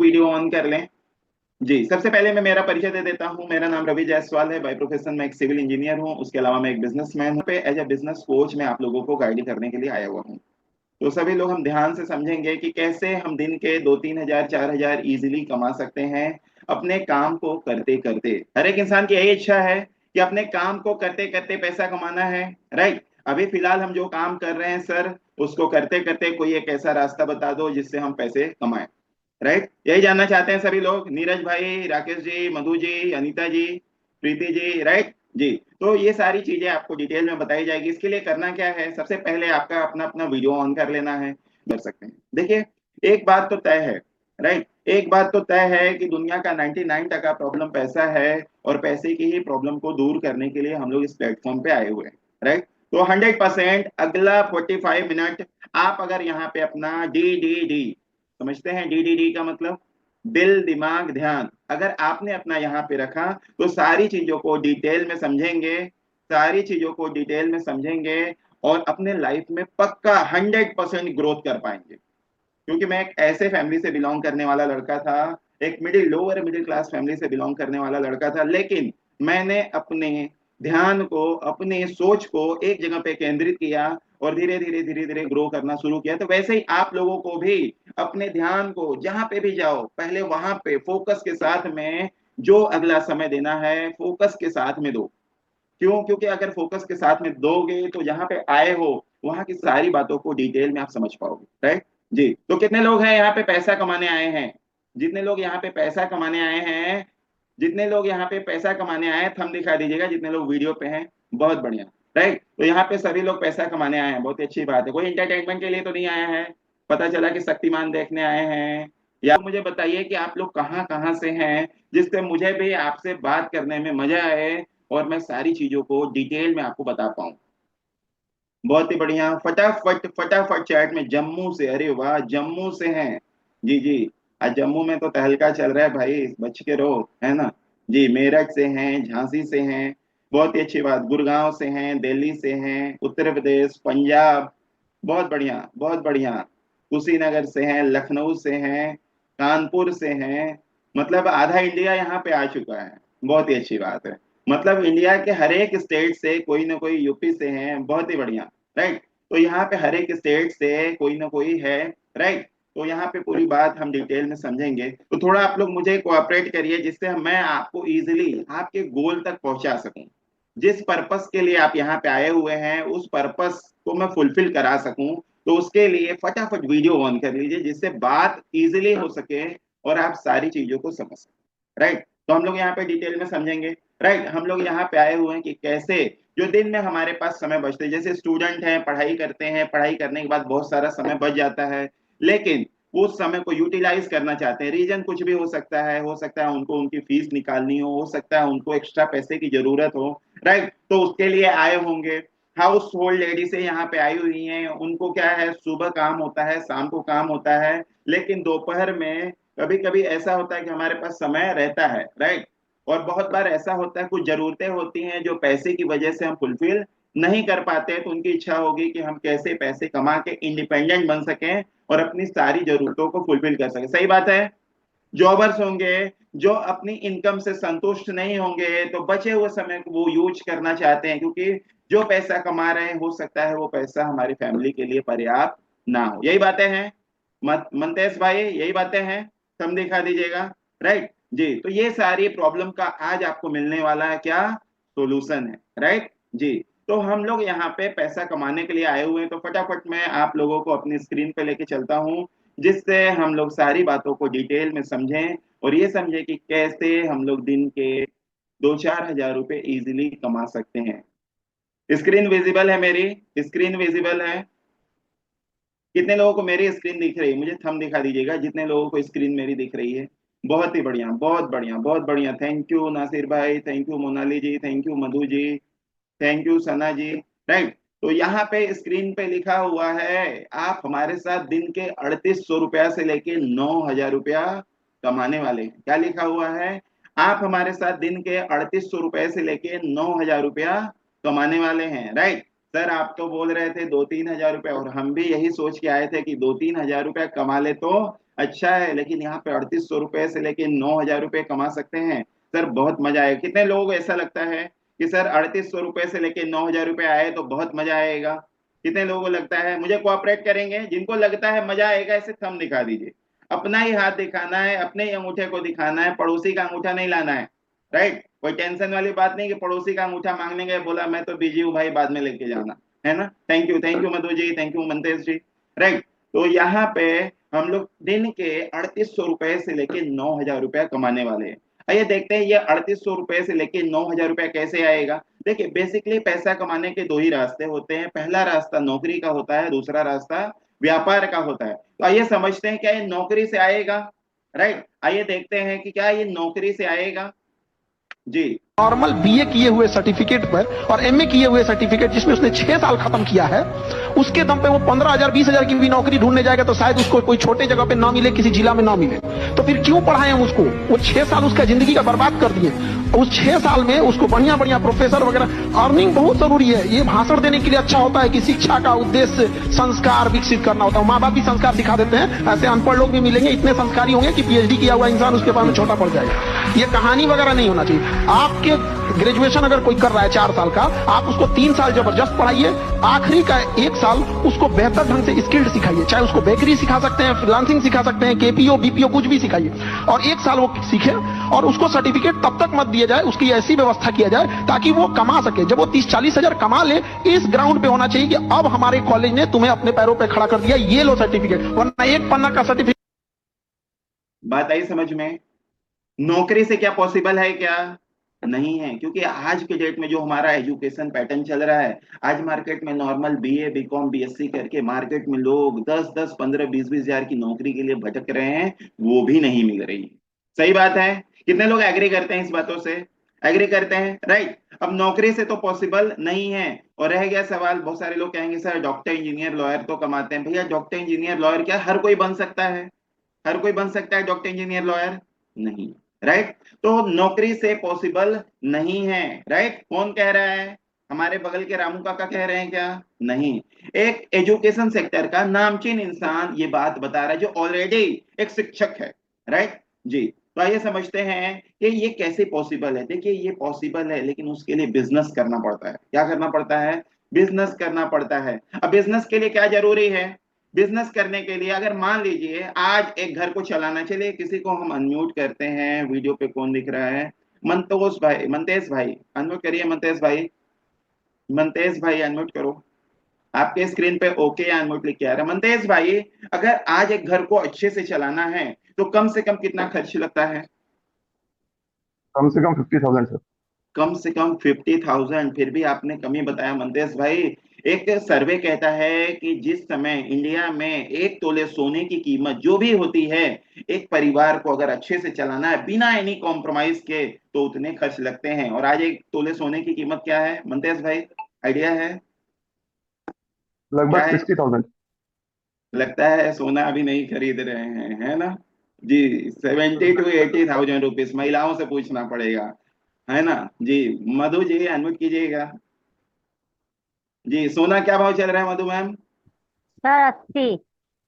Video on कर लें। जी, सबसे पहले मैं मेरा परिचय दे देता हूँ। मेरा नाम रवि जायसवाल है। बाय प्रोफेशन मैं एक सिविल इंजीनियर हूँ। उसके अलावा मैं एक बिजनेसमैन हूँ। पे एज ए बिजनेस कोच मैं आप लोगों को गाइड करने के लिए आया हुआ हूँ। तो सभी लोग हम ध्यान से समझेंगे कि कैसे हम दिन के 2-3 हजार 4 हजार इजीली कमा सकते हैं अपने काम को करते करते। हर एक इंसान की यही इच्छा है कि अपने काम को करते करते पैसा कमाना है, राइट। अभी फिलहाल हम जो काम कर रहे हैं सर, उसको करते करते कोई एक ऐसा रास्ता बता दो जिससे हम पैसे कमाएं, राइट। यही जानना चाहते हैं सभी लोग। नीरज भाई, राकेश जी, मधु जी, अनीता जी, प्रीति जी, राइट जी। तो ये सारी चीजें आपको डिटेल में बताई जाएगी। इसके लिए करना क्या है, सबसे पहले आपका अपना अपना वीडियो ऑन कर लेना है। कर सकते हैं। देखिए, एक बात तो तय है, राइट। एक बात तो तय है कि दुनिया का 99% प्रॉब्लम पैसा है, और पैसे की ही प्रॉब्लम को दूर करने के लिए हम लोग इस प्लेटफॉर्म पे आए हुए हैं, राइट। तो 100% अगला 45 मिनट आप अगर यहाँ पे अपना DDD समझते हैं, DDD का मतलब दिल दिमाग ध्यान, अगर आपने अपना यहाँ पे रखा तो सारी चीजों को डिटेल में समझेंगे, सारी चीजों को डिटेल में समझेंगे, और अपने लाइफ में पक्का 100% ग्रोथ कर पाएंगे। क्योंकि मैं एक ऐसे फैमिली से बिलोंग करने वाला लड़का था, एक लोअर मिडिल क्लास फैमिली से बिलोंग करने वाला लड़का था, लेकिन मैंने अपने ध्यान को, अपने सोच को एक जगह पे केंद्रित किया, और धीरे धीरे ग्रो करना शुरू किया। तो वैसे ही आप लोगों को भी अपने ध्यान को जहां पे भी जाओ, पहले वहां पे फोकस के साथ में जो अगला समय देना है, फोकस के साथ में दो। क्यों? क्योंकि अगर फोकस के साथ में दोगे तो जहां पे आए हो वहां की सारी बातों को डिटेल में आप समझ पाओगे, राइट जी। तो कितने लोग हैं यहाँ पे पैसा कमाने आए हैं? जितने लोग यहाँ पे पैसा कमाने आए हैं, जितने लोग यहाँ पे पैसा कमाने आए हैं, थंब दिखा दीजिएगा। जितने लोग वीडियो पे हैं, बहुत बढ़िया, राइट। तो यहाँ पे सभी लोग पैसा कमाने आए हैं, बहुत ही अच्छी बात है। कोई इंटरटेनमेंट के लिए तो नहीं आया है? पता चला कि शक्तिमान देखने आए हैं। या मुझे बताइए कि आप लोग कहाँ कहाँ से हैं, जिससे मुझे भी आपसे बात करने में मजा आए, और मैं सारी चीजों को डिटेल में आपको बता पाऊं। बहुत ही बढ़िया, फटाफट फटाफट चैट में जम्मू से, अरे वाह, जम्मू से हैं। जी जी। आज जम्मू में तो तहलका चल रहा है भाई, बच के रहो, है ना। जी, मेरठ से हैं, झांसी से हैं, बहुत ही अच्छी बात। गुड़गांव से हैं, दिल्ली से हैं, उत्तर प्रदेश, पंजाब, बहुत बढ़िया बहुत बढ़िया। कुशीनगर से हैं, लखनऊ से हैं, कानपुर से हैं। मतलब आधा इंडिया यहाँ पे आ चुका है, बहुत ही अच्छी बात है। मतलब इंडिया के हर एक स्टेट से कोई ना कोई, यूपी से हैं, बहुत ही बढ़िया, राइट। तो यहाँ पे हर एक स्टेट से कोई ना कोई है, राइट। तो यहाँ पे पूरी बात हम डिटेल में समझेंगे। तो थोड़ा आप लोग मुझे कोऑपरेट करिए, जिससे मैं आपको इजीली आपके गोल तक पहुंचा सकूं। जिस पर्पस के लिए आप यहाँ पे आए हुए हैं, उस पर्पस को मैं फुलफिल करा सकूं, तो उसके लिए फटाफट वीडियो ऑन कर लीजिए, जिससे बात इजीली हो सके और आप सारी चीजों को समझ सकें, राइट। तो हम लोग यहाँ पे डिटेल में समझेंगे, राइट। हम लोग यहाँ पे आए हुए हैं कि कैसे जो दिन में हमारे पास समय बचते हैं, जैसे स्टूडेंट हैं, पढ़ाई करते हैं, पढ़ाई करने के बाद बहुत सारा समय बच जाता है, लेकिन उस समय को यूटिलाइज करना चाहते हैं। रीजन कुछ भी हो सकता है, उनको उनकी फीस निकालनी हो सकता है उनको एक्स्ट्रा पैसे की जरूरत हो, राइट। तो उसके लिए आए होंगे। हाउस होल्ड लेडी से यहाँ पे आई हुई हैं, उनको क्या है, सुबह काम होता है, शाम को काम होता है, लेकिन दोपहर में कभी कभी ऐसा होता है कि हमारे पास समय रहता है, राइट। और बहुत बार ऐसा होता है, कुछ जरूरतें होती हैं जो पैसे की वजह से हम फुलफिल नहीं कर पाते, तो उनकी इच्छा होगी कि हम कैसे पैसे कमा के इंडिपेंडेंट बन सकें और अपनी सारी जरूरतों को फुलफिल कर सकें। सही बात है। जॉबर्स होंगे जो अपनी इनकम से संतुष्ट नहीं होंगे, तो बचे हुए समय को वो यूज करना चाहते हैं, क्योंकि जो पैसा कमा रहे हैं हो सकता है वो पैसा हमारी फैमिली के लिए पर्याप्त ना हो। यही बातें हैं मनतेश भाई, यही बातें हैं। सम दिखा दीजिएगा, राइट जी। तो ये सारी प्रॉब्लम का आज आपको मिलने वाला है क्या, सोल्यूशन है, राइट जी। तो हम लोग यहाँ पे पैसा कमाने के लिए आए हुए हैं, तो फटाफट मैं आप लोगों को अपनी स्क्रीन पे लेके चलता हूँ, जिससे हम लोग सारी बातों को डिटेल में समझें, और ये समझें कि कैसे हम लोग दिन के 2-4 हजार रुपए इजीली कमा सकते हैं। स्क्रीन विजिबल है मेरी? स्क्रीन विजिबल है? कितने लोगों को मेरी स्क्रीन दिख रही है? मुझे थंब दिखा दीजिएगा जितने लोगों को स्क्रीन मेरी दिख रही है। बहुत ही बढ़िया, बहुत बढ़िया, बहुत बढ़िया। थैंक यू नासिर भाई, thank you Monali ji, thank you Madhu ji, thank you Sana ji, right. तो यहाँ पे स्क्रीन पे लिखा हुआ है, आप हमारे साथ दिन के 3800 रुपया से लेके 9000 रुपया कमाने वाले हैं। क्या लिखा हुआ है? आप हमारे साथ दिन के 3800 रुपए से लेके 9000 रुपया कमाने वाले हैं, राइट। सर आप तो बोल रहे थे 2-3 हजार रुपए, और हम भी यही सोच के आए थे कि 2-3 हजार रुपया कमा ले तो अच्छा है, लेकिन यहाँ पे 3800 रुपए से लेके 9 हजार रुपए कमा सकते हैं। सर बहुत मजा आएगा। कितने लोगों को ऐसा लगता है कि सर 3800 रुपए से लेके 9 हजार रुपए आए तो बहुत मजा आएगा? कितने लोगों को लगता है? मुझे कोऑपरेट करेंगे? जिनको लगता है मजा आएगा ऐसे थंब दिखा दीजिए। अपना ही हाथ दिखाना है, अपने ही अंगूठे को दिखाना है, पड़ोसी का अंगूठा नहीं लाना है। राइट? कोई टेंशन वाली बात नहीं कि पड़ोसी का अंगूठा मांगने गए, बोला मैं तो बिजी हूँ भाई, बाद में लेके जाना, है ना। Thank you Madhu ji, thank you Mantesh ji. Right? तो यहाँ पे हम लोग दिन के 3800 रुपए से लेके 9 हजार रुपया कमाने वाले हैं। आइए देखते हैं ये 3800 रुपए से लेके 9 हजार रुपया कैसे आएगा। देखिए बेसिकली पैसा कमाने के दो ही रास्ते होते हैं। पहला रास्ता नौकरी का होता है, दूसरा रास्ता व्यापार का होता है। तो आइए समझते हैं क्या ये नौकरी से आएगा। राइट? आइए देखते हैं कि क्या ये नौकरी से आएगा। जी। नॉर्मल बीए किए हुए सर्टिफिकेट पर और एमए किए हुए सर्टिफिकेट जिसमें उसने 6 साल खत्म किया है, उसके दम पे वो 15,000 20,000 की भी नौकरी ढूंढने जाएगा तो शायद उसको कोई छोटे जगह पे ना मिले, किसी जिला में ना मिले। तो फिर क्यों पढ़ाएं हम उसको? वो 6 साल उसका जिंदगी का बर्बाद कर दिए। उस 6 साल में उसको बढ़िया बढ़िया प्रोफेसर वगैरह, अर्निंग बहुत जरूरी है। ये भाषण देने के लिए अच्छा होता है कि शिक्षा का उद्देश्य संस्कार विकसित करना होता है। माँ बाप भी संस्कार सिखा देते हैं, ऐसे अनपढ़ लोग भी मिलेंगे इतने संस्कारी होंगे कि पीएचडी किया हुआ इंसान उसके पास में छोटा पड़ जाएगा। ये कहानी वगैरह नहीं होना चाहिए। आपके ग्रेजुएशन अगर कोई कर रहा है 4 साल का, आप उसको 3 साल जबरदस्त पढ़ाइए, आखिरी का 1 साल उसको बेहतर ढंग से स्किल्ड सिखाइए। चाहे उसको बेकरी सिखा सकते हैं, फ्रीलांसिंग सिखा सकते हैं, केपीओ बीपीओ कुछ भी सिखाइए, और 1 साल वो सीखे। और उसको सर्टिफिकेट तब तक मत दिया जाए, उसकी ऐसी व्यवस्था किया जाए ताकि वो कमा सके। जब वो 30-40 हजार कमा ले, इस ग्राउंड पे होना चाहिए कि अब हमारे कॉलेज ने तुम्हें अपने पैरों पे खड़ा कर दिया, ये लो सर्टिफिकेट। वरना एक पन्ना का सर्टिफिकेट। बात आई समझ में? नौकरी से क्या पॉसिबल है? क्या नहीं है, क्योंकि आज के डेट में जो हमारा एजुकेशन पैटर्न चल रहा है, आज मार्केट में नॉर्मल बीए बीकॉम बीएससी करके मार्केट में लोग 10-10 15-20-20 हजार की नौकरी के लिए भटक रहे हैं, वो भी नहीं मिल रही। सही बात है? कितने लोग एग्री करते हैं इस बातों से? एग्री करते हैं? राइट? अब नौकरी से तो पॉसिबल नहीं है। और रह गया सवाल, बहुत सारे लोग कहेंगे सर डॉक्टर इंजीनियर लॉयर तो कमाते हैं। भैया डॉक्टर इंजीनियर लॉयर क्या हर कोई बन सकता है? हर कोई बन सकता है डॉक्टर इंजीनियर लॉयर? नहीं। राइट? तो नौकरी से पॉसिबल नहीं है। राइट? कौन कह रहा है? हमारे बगल के रामू काका कह रहे हैं क्या? नहीं। एक एजुकेशन सेक्टर का नामचीन इंसान ये बात बता रहा है, जो ऑलरेडी एक शिक्षक है। राइट? जी। तो आइए समझते हैं कि ये कैसे पॉसिबल है। देखिए ये पॉसिबल है, लेकिन उसके लिए बिजनेस करना पड़ता है। क्या करना पड़ता है? बिजनेस करना पड़ता है। अब बिजनेस के लिए क्या जरूरी है? बिजनेस करने के लिए अगर मान लीजिए आज एक घर को चलाना, चलिए किसी को हम अनम्यूट करते हैं। वीडियो पे कौन दिख रहा है? मंतोष भाई, मंतेश भाई अनम्यूट करिए। मंतेश भाई, मंतेश भाई अनम्यूट करो। आपके स्क्रीन पे ओके या अनम्यूट लिख के आ रहा है। मंतेश भाई, अगर आज एक घर को अच्छे से चलाना है तो कम से कम कितना खर्च लगता है? कम से कम 50,000 सर। कम से कम 50,000? फिर भी आपने कमी बताया मंतेश भाई। एक सर्वे कहता है कि जिस समय इंडिया में 1 तोले सोने की कीमत जो भी होती है, एक परिवार को अगर अच्छे से चलाना है बिना एनी कॉम्प्रोमाइज के, तो उतने खर्च लगते हैं। और आज 1 तोले सोने की कीमत क्या है मंतेश भाई? आइडिया है? क्या लगभग है? 60,000। लगता है सोना अभी नहीं खरीद रहे हैं, है ना। जी। 70 to 80,000 रुपीज महिलाओं से पूछना पड़ेगा, है ना। जी। मधु जी अनम्यूट कीजिएगा। जी। सोना क्या भाव चल रहा है मधु मैम? सर 80।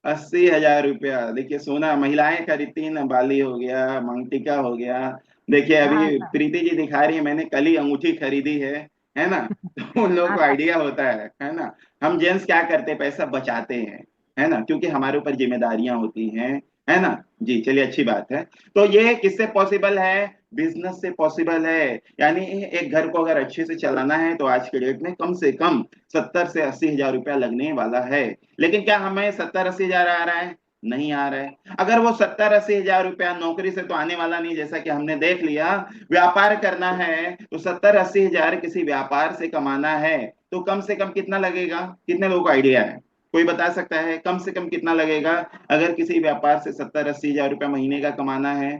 80 हजार रुपया। देखिए सोना महिलाएं खरीदती हैं ना, बाली हो गया, मांगटिका हो गया। देखिए हाँ अभी सर। प्रीति जी दिखा रही है, मैंने कल ही अंगूठी खरीदी है ना। तो उन लोगों हाँ को सर। आइडिया होता है ना। हम जेंट्स क्या करते हैं? पैसा बचाते हैं, है ना, क्योंकि हमारे ऊपर जिम्मेदारियां होती हैं, है ना। जी चलिए अच्छी बात है। तो ये किससे पॉसिबल है? बिजनेस से पॉसिबल है। यानी एक घर को अगर अच्छे से चलाना है तो आज के डेट में कम से कम 70 से 80 हजार रुपया लगने वाला है। लेकिन क्या हमें 70-80 हजार आ रहा है? नहीं आ रहा है। अगर वो 70-80 हजार रुपया नौकरी से तो आने वाला नहीं, जैसा कि हमने देख लिया। व्यापार करना है तो 70-80 हजार किसी व्यापार से कमाना है तो कम से कम कितना लगेगा? कितने लोगों को आइडिया है? कोई बता सकता है कम से कम कितना लगेगा अगर किसी व्यापार से 70-80 हजार रुपया महीने का कमाना है?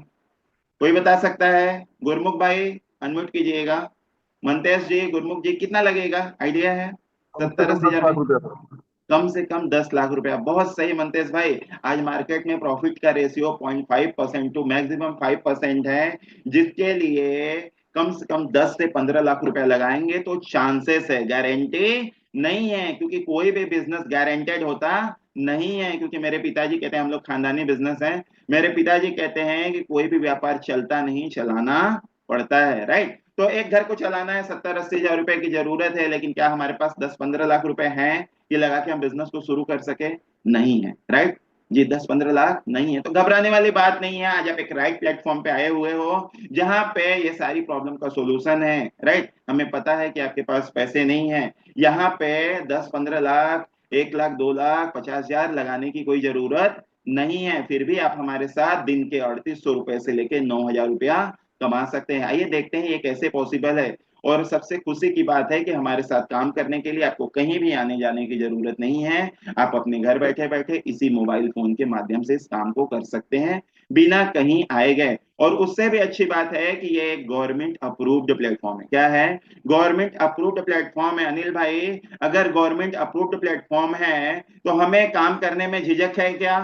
कोई बता सकता है? गुरमुख भाई अनम्यूट कीजिएगा। मंतेश जी, गुरमुख जी, कितना लगेगा? आइडिया है? कम से सत्तर कम अस्सी 10 हजार लाख में रुपया सर। कम से कम 10 लाख रुपया। बहुत सही मंतेश भाई। आज मार्केट में प्रॉफिट का रेशियो 0.5% टू मैक्सिमम 5% है, जिसके लिए कम से कम 10 से 15 लाख रुपए लगाएंगे तो चांसेस है, गारंटी नहीं है, क्योंकि कोई भी बिजनेस गारंटेड होता नहीं है। क्योंकि मेरे पिताजी कहते हैं, हम लोग खानदानी बिजनेस है, मेरे पिताजी कहते हैं कि कोई भी व्यापार चलता नहीं, चलाना पड़ता है, राइट। तो एक घर को चलाना है, 70-80 हजार रुपए की जरूरत है, लेकिन क्या हमारे पास 10-15 लाख रुपए हैं कि लगा के हम बिजनेस को शुरू कर सके? नहीं है, राइट जी। 10-15 लाख नहीं है तो घबराने वाली बात नहीं है। आज आप एक राइट प्लेटफॉर्म पे आए हुए हो जहां पे ये सारी प्रॉब्लम का सॉल्यूशन है, राइट। हमें पता है कि आपके पास पैसे नहीं है, यहाँ पे 10-15 लाख, 1 लाख, 2 लाख, 50 हजार लगाने की कोई जरूरत नहीं है। फिर भी आप हमारे साथ दिन के 3800 रुपए से लेके 9,000 रुपया कमा सकते हैं। आइए देखते हैं ये कैसे पॉसिबल है। और सबसे खुशी की बात है कि हमारे साथ काम करने के लिए आपको कहीं भी आने जाने की जरूरत नहीं है। आप अपने घर बैठे बैठे इसी मोबाइल फोन के माध्यम से इस काम को कर सकते हैं बिना कहीं आए गए। और उससे भी अच्छी बात है कि ये एक गवर्नमेंट अप्रूव्ड प्लेटफॉर्म है। क्या है? गवर्नमेंट अप्रूव्ड प्लेटफॉर्म है। अनिल भाई, अगर गवर्नमेंट अप्रूव्ड प्लेटफॉर्म है तो हमें काम करने में झिझक है क्या?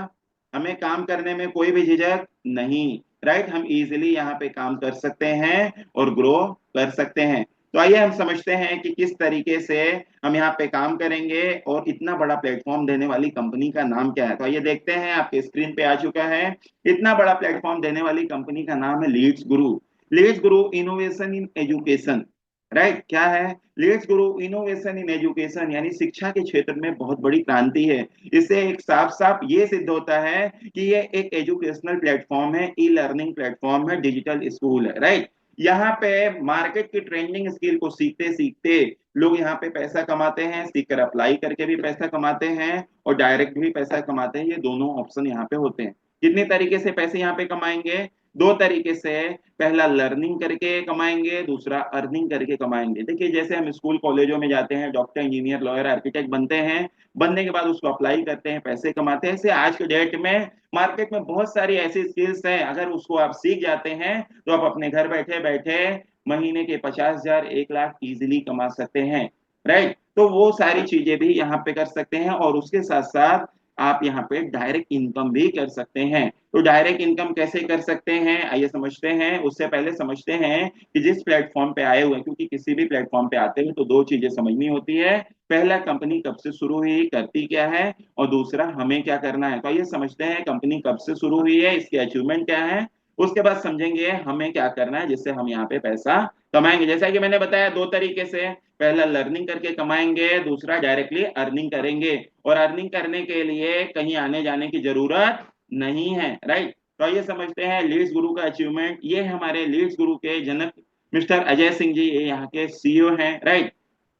हमें काम करने में कोई भी झिझक नहीं, राइट। हम इजीली यहाँ पे काम कर सकते हैं और ग्रो कर सकते हैं। तो आइए हम समझते हैं कि किस तरीके से हम यहाँ पे काम करेंगे और इतना बड़ा प्लेटफॉर्म देने वाली कंपनी का नाम क्या है। तो आइए देखते हैं, आपके स्क्रीन पे आ चुका है। इतना बड़ा प्लेटफॉर्म देने वाली कंपनी का नाम है Leeds Guru. Leads Guru innovation in education, right. क्या है? Leeds Guru innovation in education, यानी शिक्षा के क्षेत्र में बहुत बड़ी क्रांति है। इससे एक साफ साफ ये सिद्ध होता है कि ये एक एजुकेशनल प्लेटफॉर्म है, ई लर्निंग प्लेटफॉर्म है, डिजिटल स्कूल है, राइट। यहाँ पे मार्केट की ट्रेंडिंग स्किल को सीखते सीखते लोग यहाँ पे पैसा कमाते हैं, सीखकर अप्लाई करके भी पैसा कमाते हैं और डायरेक्ट भी पैसा कमाते हैं। ये दोनों ऑप्शन यहाँ पे होते हैं। कितनी तरीके से पैसे यहाँ पे कमाएंगे? 2 तरीके से। पहला लर्निंग करके कमाएंगे, दूसरा अर्निंग करके कमाएंगे। देखिए, जैसे हम स्कूल कॉलेजों में जाते हैं, डॉक्टर, इंजीनियर, लॉयर, आर्किटेक्ट बनते हैं, बनने के बाद उसको अप्लाई करते हैं, पैसे कमाते हैं। ऐसे आज के डेट में मार्केट में बहुत सारी ऐसी स्किल्स हैं, अगर उसको आप सीख जाते हैं तो आप अपने घर बैठे बैठे महीने के 50 हजार, 1 लाख इजीली कमा सकते हैं, राइट। तो वो सारी चीजें भी यहाँ पे कर सकते हैं और उसके साथ साथ आप यहाँ पे डायरेक्ट इनकम भी कर सकते हैं। तो डायरेक्ट इनकम कैसे कर सकते हैं, आइए समझते हैं। उससे पहले समझते हैं कि जिस प्लेटफॉर्म पे आए हुए हैं, क्योंकि किसी भी प्लेटफॉर्म पे आते हैं तो 2 चीजें समझनी होती है। पहला, कंपनी कब से शुरू हुई, करती क्या है, और दूसरा, हमें क्या करना है। तो आइए समझते हैं कंपनी कब से शुरू हुई है, इसके अचीवमेंट क्या है, उसके बाद समझेंगे हमें क्या करना है जिससे हम यहाँ पे पैसा कमाएंगे। जैसा कि मैंने बताया 2 तरीके से, पहला लर्निंग करके कमाएंगे, दूसरा डायरेक्टली अर्निंग करेंगे। और अर्निंग करने के लिए कहीं आने जाने की जरूरत नहीं है, राइट। तो ये समझते हैं लीड्स गुरु का अचीवमेंट। ये हमारे लीड्स गुरु के जनक मिस्टर अजय सिंह जी, ये यहाँ के सीईओ हैं, राइट।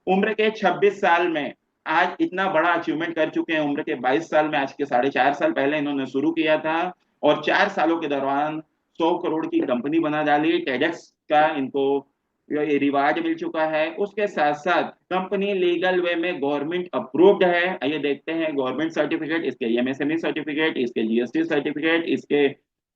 उम्र के 26 साल में आज इतना बड़ा अचीवमेंट कर चुके हैं। उम्र के 22 साल में, आज के 4.5 साल पहले इन्होंने शुरू किया था और 4 सालों के दौरान 100 करोड़ की कंपनी बना डाली। टेडेक्स का इनको रिवार्ड मिल चुका है। उसके साथ साथ कंपनी लीगल वे में गवर्नमेंट अप्रूव्ड है। आइए देखते हैं गवर्नमेंट सर्टिफिकेट, इसके एमएसएमई सर्टिफिकेट, इसके जीएसटी सर्टिफिकेट, इसके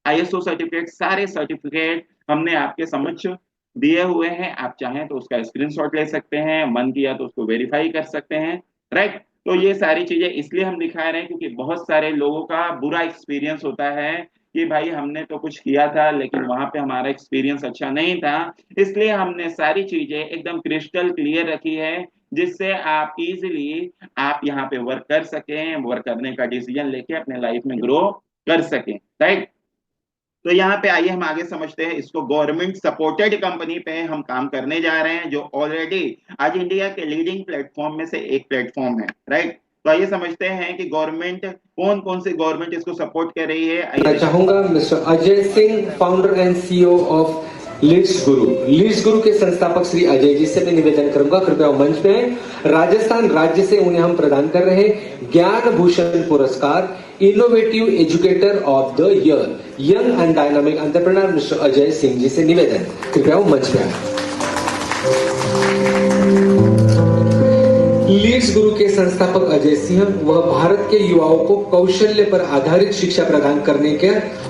आईएसओ सर्टिफिकेट, सारे सर्टिफिकेट हमने आपके समक्ष दिए हुए हैं। आप चाहें तो उसका स्क्रीनशॉट ले सकते हैं, मन किया तो उसको वेरीफाई कर सकते हैं, राइट। तो ये सारी चीजें इसलिए हम दिखा रहे हैं क्योंकि बहुत सारे लोगों का बुरा एक्सपीरियंस होता है कि भाई हमने तो कुछ किया था लेकिन वहां पे हमारा एक्सपीरियंस अच्छा नहीं था। इसलिए हमने सारी चीजें एकदम क्रिस्टल क्लियर रखी है जिससे आप इजीली आप यहाँ पे वर्क कर सकें, वर्क करने का डिसीजन लेके अपने लाइफ में ग्रो कर सकें, राइट। तो यहाँ पे आइए हम आगे समझते हैं इसको। गवर्नमेंट सपोर्टेड कंपनी पे हम काम करने जा रहे हैं जो ऑलरेडी आज इंडिया के लीडिंग प्लेटफॉर्म में से एक प्लेटफॉर्म है, राइट। तो आइए समझते हैं कि गवर्नमेंट कौन कौन सी गवर्नमेंट इसको सपोर्ट कर रही है। मैं चाहूंगा mister Ajay Singh, founder and CEO of Leads Guru. Leads Guru के संस्थापक श्री अजय जी से मैं निवेदन करूंगा, कृपया मंच पे आएं। राजस्थान राज्य से उन्हें हम प्रदान कर रहे हैं Gyan Bhushan Puraskar, innovative educator of the year, young and dynamic entrepreneur mister Ajay Singh ji से निवेदन, कृपया वो मंच पे आए। लीड्स गुरु के संस्थापक अजय सिंह वह भारत के युवाओं को कौशल्य पर आधारित शिक्षा प्रदान करने के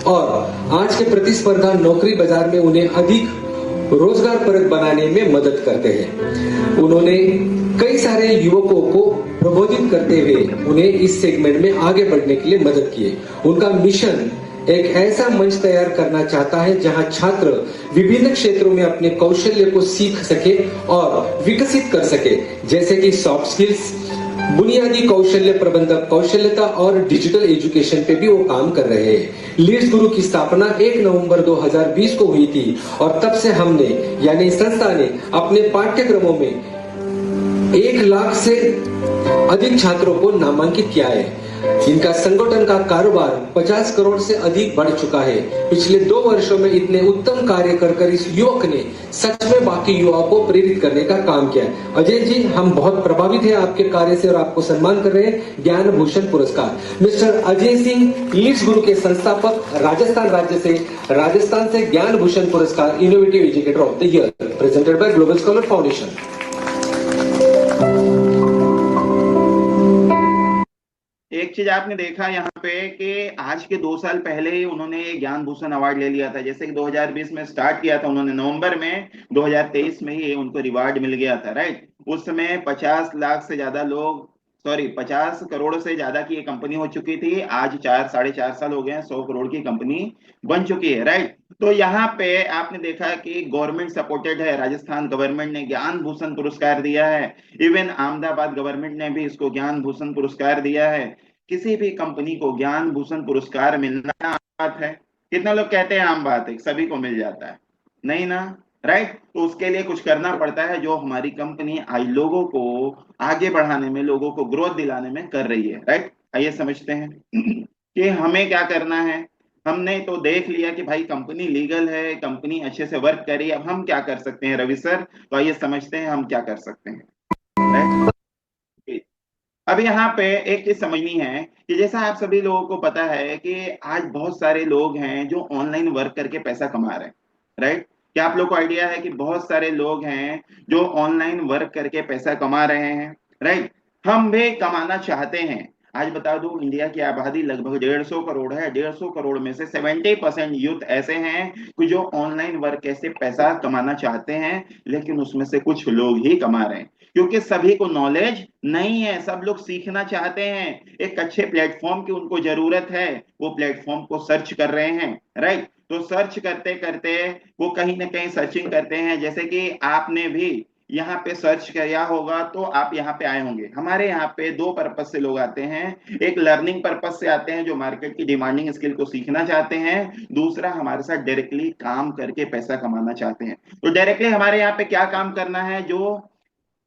और आज के प्रतिस्पर्धा नौकरी बाजार में उन्हें अधिक रोजगार परक बनाने में मदद करते हैं। उन्होंने कई सारे युवकों को प्रबोधित करते हुए उन्हें इस सेगमेंट में आगे बढ़ने के लिए मदद की है। उनका मिशन एक ऐसा मंच तैयार करना चाहता है जहां छात्र विभिन्न क्षेत्रों में अपने कौशल्य को सीख सके और विकसित कर सके, जैसे कि सॉफ्ट स्किल्स, बुनियादी कौशल्य, प्रबंधक कौशल्यता और डिजिटल एजुकेशन पे भी वो काम कर रहे हैं। लीड्स गुरु की स्थापना 1 नवंबर 2020 को हुई थी और तब से हमने यानी संस्था ने अपने पाठ्यक्रमों में 1 लाख से अधिक छात्रों को नामांकित किया है। इनका संगठन का कारोबार 50 करोड़ से अधिक बढ़ चुका है। पिछले 2 वर्षों में इतने उत्तम कार्य कर इस युवक ने सच में बाकी युवाओं को प्रेरित करने का काम किया है। अजय जी, हम बहुत प्रभावित हैं आपके कार्य से और आपको सम्मान कर रहे हैं ज्ञान भूषण पुरस्कार। मिस्टर अजय सिंह, लीड्स गुरु के संस्थापक, राजस्थान से ज्ञान Bhushan Puraskar, innovative educator of the year, presented by global scholar foundation. एक चीज आपने देखा यहाँ पे कि आज के 2 साल पहले ही उन्होंने ज्ञान भूषण अवार्ड ले लिया था। जैसे कि 2020 में स्टार्ट किया था उन्होंने नवंबर में, 2023 में ही उनको रिवार्ड मिल गया था, राइट। उस समय 50 लाख से ज्यादा लोग, 50 करोड़ से ज्यादा की ये कंपनी हो चुकी थी। आज 4-4.5 साल हो गए हैं, 100 करोड़ की कंपनी बन चुकी है, राइट। तो यहाँ पे आपने देखा कि गवर्नमेंट सपोर्टेड है। राजस्थान गवर्नमेंट ने ज्ञान भूषण पुरस्कार दिया है। इवन अहमदाबाद गवर्नमेंट ने भी इसको ज्ञान भूषण पुरस्कार दिया है। किसी भी कंपनी को ज्ञान भूषण पुरस्कार मिलना आम बात है? कितना लोग कहते हैं आम बात है, सभी को मिल जाता है? नहीं ना, राइट। तो उसके लिए कुछ करना पड़ता है, जो हमारी कंपनी आज लोगों को आगे बढ़ाने में, लोगों को ग्रोथ दिलाने में कर रही है, राइट। आइए समझते हैं कि हमें क्या करना है। हमने तो देख लिया कि भाई कंपनी लीगल है, कंपनी अच्छे से वर्क कर रही है। अब हम क्या कर सकते हैं रवि सर? तो आइए समझते हैं हम क्या कर सकते हैं, राइट। अब यहाँ पे एक चीज समझनी है कि जैसा आप सभी लोगों को पता है कि आज बहुत सारे लोग हैं जो ऑनलाइन वर्क करके पैसा कमा रहे हैं, राइट। क्या आप लोग को आइडिया है कि बहुत सारे लोग हैं जो ऑनलाइन वर्क करके पैसा कमा रहे हैं, राइट। हम भी कमाना चाहते हैं। आज बता दूं, इंडिया की आबादी लगभग 150 करोड़ है। 150 करोड़ में से 70% यूथ ऐसे हैं कि जो ऑनलाइन वर्क कैसे पैसा कमाना चाहते हैं, लेकिन उसमें से कुछ लोग ही कमा रहे हैं, क्योंकि सभी को नॉलेज नहीं है। सब लोग सीखना चाहते हैं, एक अच्छे प्लेटफॉर्म की उनको जरूरत है, वो प्लेटफॉर्म को सर्च कर रहे हैं, राइट। तो सर्च करते करते वो कहीं ना कहीं सर्चिंग करते हैं। जैसे कि आपने भी यहाँ पे सर्च किया होगा तो आप यहाँ पे आए होंगे। हमारे यहाँ पे 2 पर्पज से लोग आते हैं। एक लर्निंग पर्पज से आते हैं, जो मार्केट की डिमांडिंग स्किल को सीखना चाहते हैं। दूसरा हमारे साथ डायरेक्टली काम करके पैसा कमाना चाहते हैं। तो डायरेक्टली हमारे यहाँ पे क्या काम करना है, जो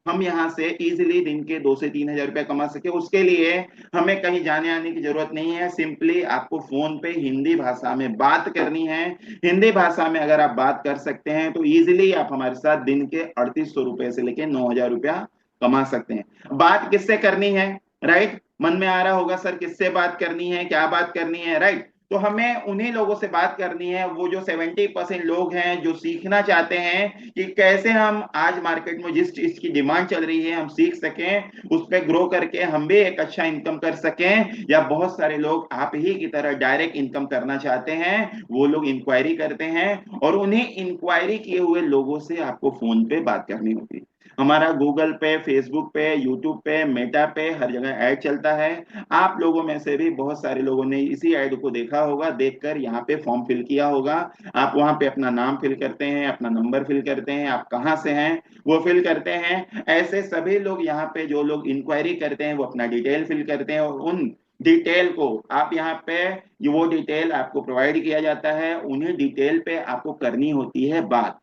हम यहाँ से इजीली दिन के 2 से 3 हजार रुपया कमा सके, उसके लिए हमें कहीं जाने आने की जरूरत नहीं है। सिंपली आपको फोन पे हिंदी भाषा में बात करनी है। हिंदी भाषा में अगर आप बात कर सकते हैं तो इजीली आप हमारे साथ दिन के 3800 रुपए से लेके 9000 रुपया कमा सकते हैं। बात किससे करनी है, राइट। मन में आ रहा होगा सर किससे बात करनी है, क्या बात करनी है, राइट। तो हमें उन्हीं लोगों से बात करनी है, वो जो 70% लोग हैं जो सीखना चाहते हैं कि कैसे हम आज मार्केट में जिस चीज की डिमांड चल रही है हम सीख सकें, उस पर ग्रो करके हम भी एक अच्छा इनकम कर सकें। या बहुत सारे लोग आप ही की तरह डायरेक्ट इनकम करना चाहते हैं, वो लोग इंक्वायरी करते हैं और उन्हें इंक्वायरी किए हुए लोगों से आपको फोन पे बात करनी होती है। हमारा गूगल पे, फेसबुक पे, यूट्यूब पे, मेटा पे हर जगह ऐड चलता है। आप लोगों में से भी बहुत सारे लोगों ने इसी ऐड को देखा होगा, देखकर यहाँ पे फॉर्म फिल किया होगा। आप वहां पे अपना नाम फिल करते हैं, अपना नंबर फिल करते हैं, आप कहाँ से हैं वो फिल करते हैं। ऐसे सभी लोग यहाँ पे जो लोग इंक्वायरी करते हैं वो अपना डिटेल फिल करते हैं और उन डिटेल को आप यहाँ पे, वो डिटेल आपको प्रोवाइड किया जाता है। उन्हीं डिटेल पे आपको करनी होती है बात।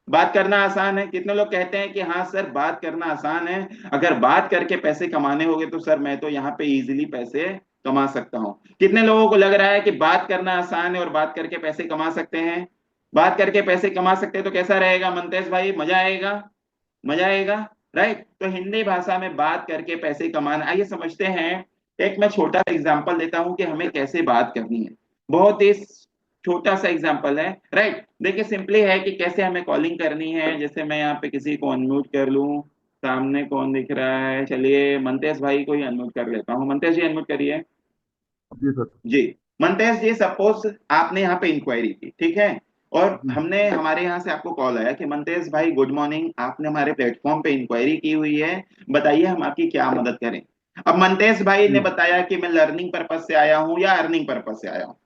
बात करना आसान है? कितने लोग कहते हैं कि हाँ सर बात करना आसान है, अगर बात करके पैसे कमाने होंगे तो सर मैं तो यहाँ पे इजीली पैसे कमा सकता हूँ। कितने लोगों को लग रहा है कि बात करना आसान है और बात करके पैसे कमा सकते हैं? बात करके पैसे कमा सकते हैं तो कैसा रहेगा मंतेश भाई? मजा आएगा, मजा आएगा, राइट। तो हिंदी भाषा में बात करके पैसे कमाना, आइए समझते हैं। एक मैं छोटा सा एग्जांपल देता हूं कि हमें कैसे बात करनी है। बहुत ही छोटा सा एग्जांपल है, राइट। देखिए सिंपली है कि कैसे हमें कॉलिंग करनी है। जैसे मैं यहाँ पे किसी को अनम्यूट कर लूं, सामने कौन दिख रहा है, चलिए मंतेश भाई को ही अनम्यूट कर लेता हूँ। मंतेश जी अनम्यूट करिए। जी सर। जी मंतेश जी, सपोज आपने यहाँ पे इंक्वायरी की, ठीक है, और हमने हमारे यहाँ से आपको कॉल आया कि मंतेश भाई गुड मॉर्निंग, आपने हमारे प्लेटफॉर्म पे इंक्वायरी की हुई है, बताइए हम आपकी क्या मदद करें। अब मंतेश भाई ने बताया कि मैं लर्निंग पर्पज से आया हूँ या अर्निंग पर्पज से आया हूँ,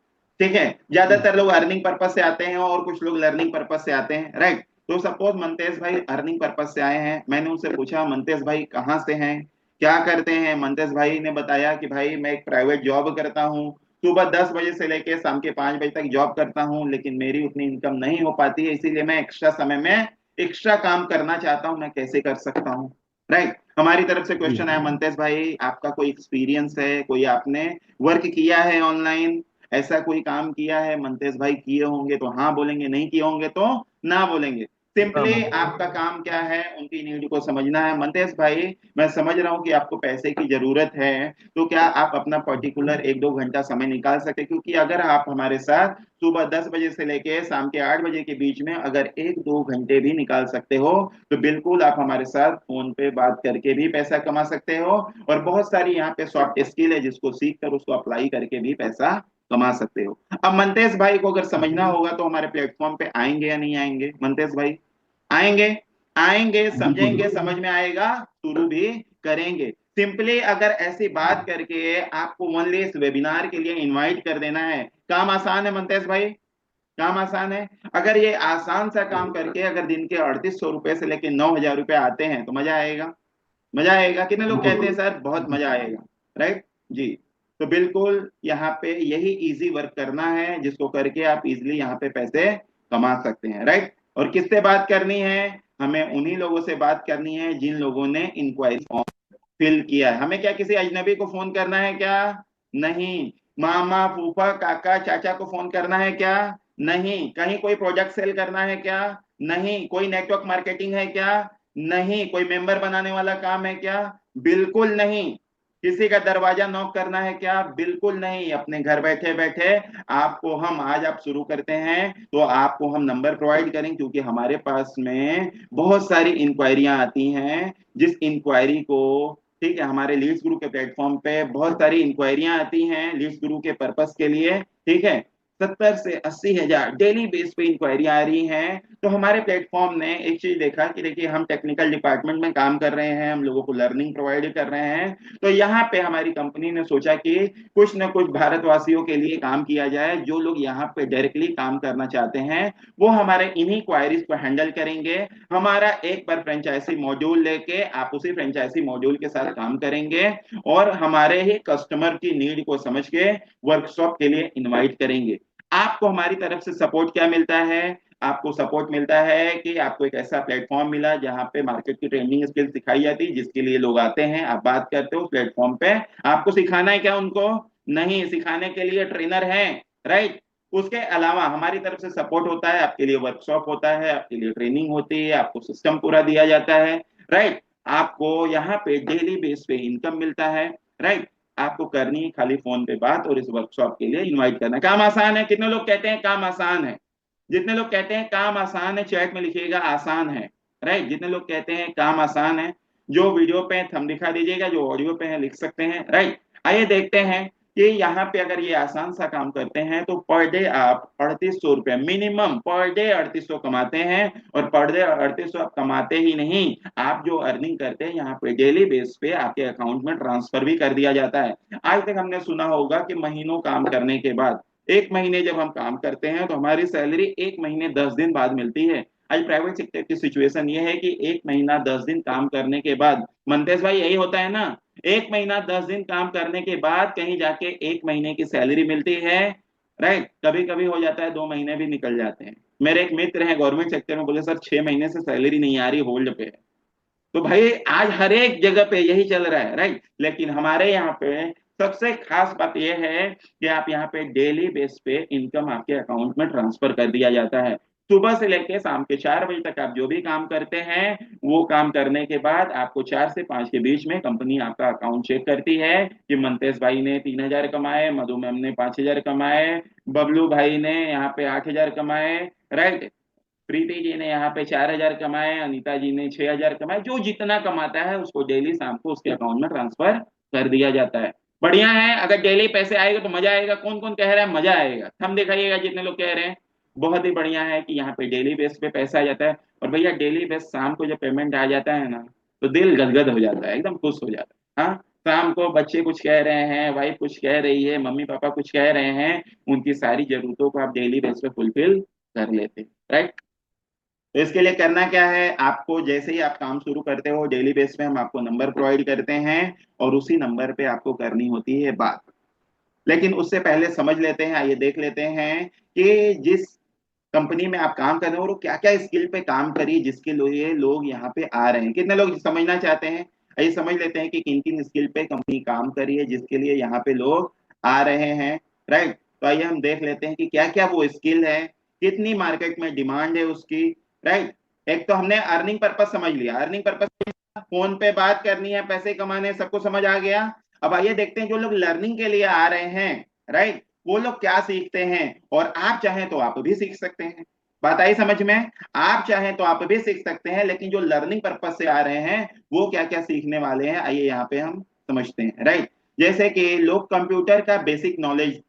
ठीक है, ज्यादातर लोग अर्निंग पर्पज से आते हैं और कुछ लोग लर्निंग पर्पज से आते हैं, राइट। तो सपोज मनतेज भाई अर्निंग पर्पज से आए हैं, मैंने उनसे पूछा मनतेज भाई कहाँ से हैं, क्या करते हैं। मनतेज भाई ने बताया कि भाई मैं एक प्राइवेट जॉब करता हूँ, सुबह 10 बजे से लेके शाम के 5 बजे तक जॉब करता हूँ, लेकिन मेरी उतनी इनकम नहीं हो पाती है, इसीलिए मैं एक्स्ट्रा समय में एक्स्ट्रा काम करना चाहता हूँ, मैं कैसे कर सकता हूँ, राइट। हमारी तरफ से क्वेश्चन है मनतेज भाई, आपका कोई एक्सपीरियंस है, कोई आपने वर्क किया है ऑनलाइन, ऐसा कोई काम किया है। मनतेज भाई किए होंगे तो हाँ बोलेंगे, नहीं किए होंगे तो ना बोलेंगे। सिंपली आपका काम क्या है, उनकी नीड को समझना है। मनतेज भाई मैं समझ रहा हूँ कि आपको पैसे की जरूरत है, तो क्या आप अपना पर्टिकुलर 1-2 घंटा समय निकाल सकते, क्योंकि अगर आप हमारे साथ सुबह 10 बजे से लेके शाम के 8 बजे के बीच में अगर 1-2 घंटे भी निकाल सकते हो, तो बिल्कुल आप हमारे साथ फोन पे बात करके भी पैसा कमा सकते हो, और बहुत सारी यहाँ पे सॉफ्ट स्किल है जिसको सीख कर उसको अप्लाई करके भी पैसा कमा सकते हो। अब मनतेज भाई को अगर समझना होगा तो हमारे प्लेटफॉर्म पे आएंगे या नहीं आएंगे मनतेज भाई? आएंगे, आएंगे, समझेंगे, समझ में आएगा, शुरू भी करेंगे। सिंपली अगर ऐसी बात करके आपको ओनली इस वेबिनार के लिए इनवाइट कर देना है, काम आसान है मनतेज भाई, काम आसान है। अगर ये आसान सा काम करके अगर दिन के 3800 रुपए से लेके 9000 रुपए आते हैं तो मजा आएगा, मजा आएगा। कितने लोग कहते हैं सर बहुत मजा आएगा, राइट जी। तो बिल्कुल यहाँ पे यही इजी वर्क करना है जिसको करके आप इजीली यहाँ पे पैसे कमा सकते हैं, राइट। और किससे बात करनी है, हमें उन्हीं लोगों से बात करनी है जिन लोगों ने इंक्वायरी फॉर्म फिल किया है। हमें क्या किसी अजनबी को फोन करना है क्या? नहीं। मामा फूफा काका चाचा को फोन करना है क्या? नहीं। कहीं कोई प्रोडक्ट सेल करना है क्या? नहीं। कोई नेटवर्क मार्केटिंग है क्या? नहीं। कोई मेंबर बनाने वाला काम है क्या? बिल्कुल नहीं। किसी का दरवाजा नॉक करना है क्या? बिल्कुल नहीं। अपने घर बैठे बैठे आपको हम, आज आप शुरू करते हैं तो आपको हम नंबर प्रोवाइड करें, क्योंकि हमारे पास में बहुत सारी इंक्वायरियां आती हैं, जिस इंक्वायरी को, ठीक है, हमारे लीड्स गुरु के प्लेटफॉर्म पे बहुत सारी इंक्वायरियां आती हैं लीड्स गुरु के पर्पस के लिए, ठीक है। 70 से 80 हजार डेली बेस पे इंक्वायरी आ रही हैं। तो हमारे प्लेटफॉर्म ने एक चीज देखा कि देखिए हम टेक्निकल डिपार्टमेंट में काम कर रहे हैं, हम लोगों को लर्निंग प्रोवाइड कर रहे हैं, तो यहाँ पे हमारी कंपनी ने सोचा कि कुछ न कुछ भारतवासियों के लिए काम किया जाए। जो लोग यहाँ पे डायरेक्टली काम करना चाहते हैं वो हमारे इन्हीं क्वायरीज को हैंडल करेंगे। हमारा एक बार फ्रेंचाइजी मॉड्यूल लेके आप उसी फ्रेंचाइजी मॉड्यूल के साथ काम करेंगे, और हमारे ही कस्टमर की नीड को समझ के वर्कशॉप के लिए इनवाइट करेंगे। आपको हमारी तरफ से सपोर्ट क्या मिलता है? आपको सपोर्ट मिलता है कि आपको एक ऐसा प्लेटफॉर्म मिला जहां पे मार्केट की ट्रेंडिंग स्किल सिखाई जाती है, जिसके लिए लोग आते हैं, आप बात करते हो प्लेटफॉर्म पे। आपको सिखाना है क्या उनको? नहीं, सिखाने के लिए ट्रेनर हैं, राइट। उसके अलावा हमारी तरफ से सपोर्ट होता है, आपके लिए वर्कशॉप होता है, आपके लिए ट्रेनिंग होती है, आपको सिस्टम पूरा दिया जाता है, राइट। आपको यहाँ पे डेली बेस पे इनकम मिलता है, राइट। आपको करनी है खाली फोन पे बात और इस वर्कशॉप के लिए इनवाइट करना है। काम आसान है? कितने लोग कहते हैं काम आसान है? जितने लोग कहते हैं काम आसान है चैट में लिखिएगा आसान है, राइट। जितने लोग कहते हैं काम आसान है, जो वीडियो पे थंब दिखा दीजिएगा, जो ऑडियो पे है लिख सकते हैं, राइट। आइए देखते हैं कि यहाँ पे अगर ये आसान सा काम करते हैं तो पर डे आप 3800 रुपए मिनिमम पर डे 3800 कमाते हैं। और पर डे 3800 आप कमाते ही नहीं, आप जो अर्निंग करते हैं यहाँ पे डेली बेस पे आपके अकाउंट में ट्रांसफर भी कर दिया जाता है। आज तक हमने सुना होगा कि महीनों काम करने के बाद, 1 महीने जब हम काम करते हैं तो हमारी सैलरी 1 महीने 10 दिन बाद मिलती है। आज प्राइवेट सेक्टर की सिचुएशन ये है कि 1 महीना 10 दिन काम करने के बाद, मनतेज भाई यही होता है ना, 1 महीना 10 दिन काम करने के बाद कहीं जाके 1 महीने की सैलरी मिलती है, राइट। कभी कभी हो जाता है 2 महीने भी निकल जाते हैं। मेरे एक मित्र हैं गवर्नमेंट सेक्टर में, बोले सर 6 महीने से सैलरी नहीं आ रही, होल्ड पे है। तो भाई आज हर एक जगह पे यही चल रहा है, राइट। लेकिन हमारे यहाँ पे सबसे खास बात यह है कि आप यहाँ पे डेली बेस पे इनकम आपके अकाउंट में ट्रांसफर कर दिया जाता है। सुबह से लेके शाम के 4 बजे तक आप जो भी काम करते हैं, वो काम करने के बाद आपको 4 से 5 के बीच में कंपनी आपका अकाउंट चेक करती है कि मनतेज भाई ने 3000 कमाए, मधु मैम ने 5000 कमाए, बबलू भाई ने यहाँ पे 8000 कमाए, राइट। प्रीति जी ने यहाँ पे 4000 कमाए, अनीता जी ने 6000 कमाए। जो जितना कमाता है उसको डेली शाम को उसके अकाउंट में ट्रांसफर कर दिया जाता है। बढ़िया है, अगर डेली पैसे आएगा तो मजा आएगा। कौन कौन कह रहा है मजा आएगा? हम दिखाइएगा जितने लोग कह रहे हैं। बहुत ही बढ़िया है कि यहाँ पे डेली बेस पे पैसा आ जाता है। और भैया डेली बेस शाम को जब पेमेंट आ जाता है ना, तो दिल गदगद हो जाता है, एकदम खुश हो जाता है। हाँ, शाम को बच्चे कुछ कह रहे हैं, वाइफ कुछ कह रही है, मम्मी पापा कुछ कह रहे हैं, उनकी सारी जरूरतों को आप डेली बेस पे फुलफिल कर लेते हैं, राइट। तो इसके लिए करना क्या है, आपको जैसे ही आप काम शुरू करते हो डेली बेस पे हम आपको नंबर प्रोवाइड करते हैं और उसी नंबर पे आपको करनी होती है बात। लेकिन उससे पहले समझ लेते हैं, आइए देख लेते हैं कि जिस कंपनी में आप काम कर रहे हो वो क्या क्या स्किल पे काम करिए जिसके लिए लोग यहाँ पे आ रहे हैं। कितने लोग समझना चाहते हैं, आइए समझ लेते हैं कि किन किन स्किल पे कंपनी काम करी है जिसके लिए यहाँ पे लोग आ रहे हैं, राइट। तो आइए हम देख लेते हैं कि क्या क्या वो स्किल है, कितनी मार्केट में डिमांड है उसकी, राइट। एक तो हमने अर्निंग पर्पस समझ लिया, अर्निंग पर्पस फोन पे बात करनी है, पैसे कमाने, सबको समझ आ गया। अब आइए देखते हैं जो लोग लर्निंग के लिए आ रहे हैं, राइट, वो लोग क्या सीखते हैं। और आप चाहें तो आप भी सीख सकते हैं, बात आई समझ में, आप चाहें तो आप भी सीख सकते हैं, लेकिन जो लर्निंग पर्पस से आ रहे हैं वो क्या क्या सीखने वाले हैं आइए यहाँ पे हम समझते हैं, राइट। जैसे कि लोग कंप्यूटर का बेसिक नॉलेज,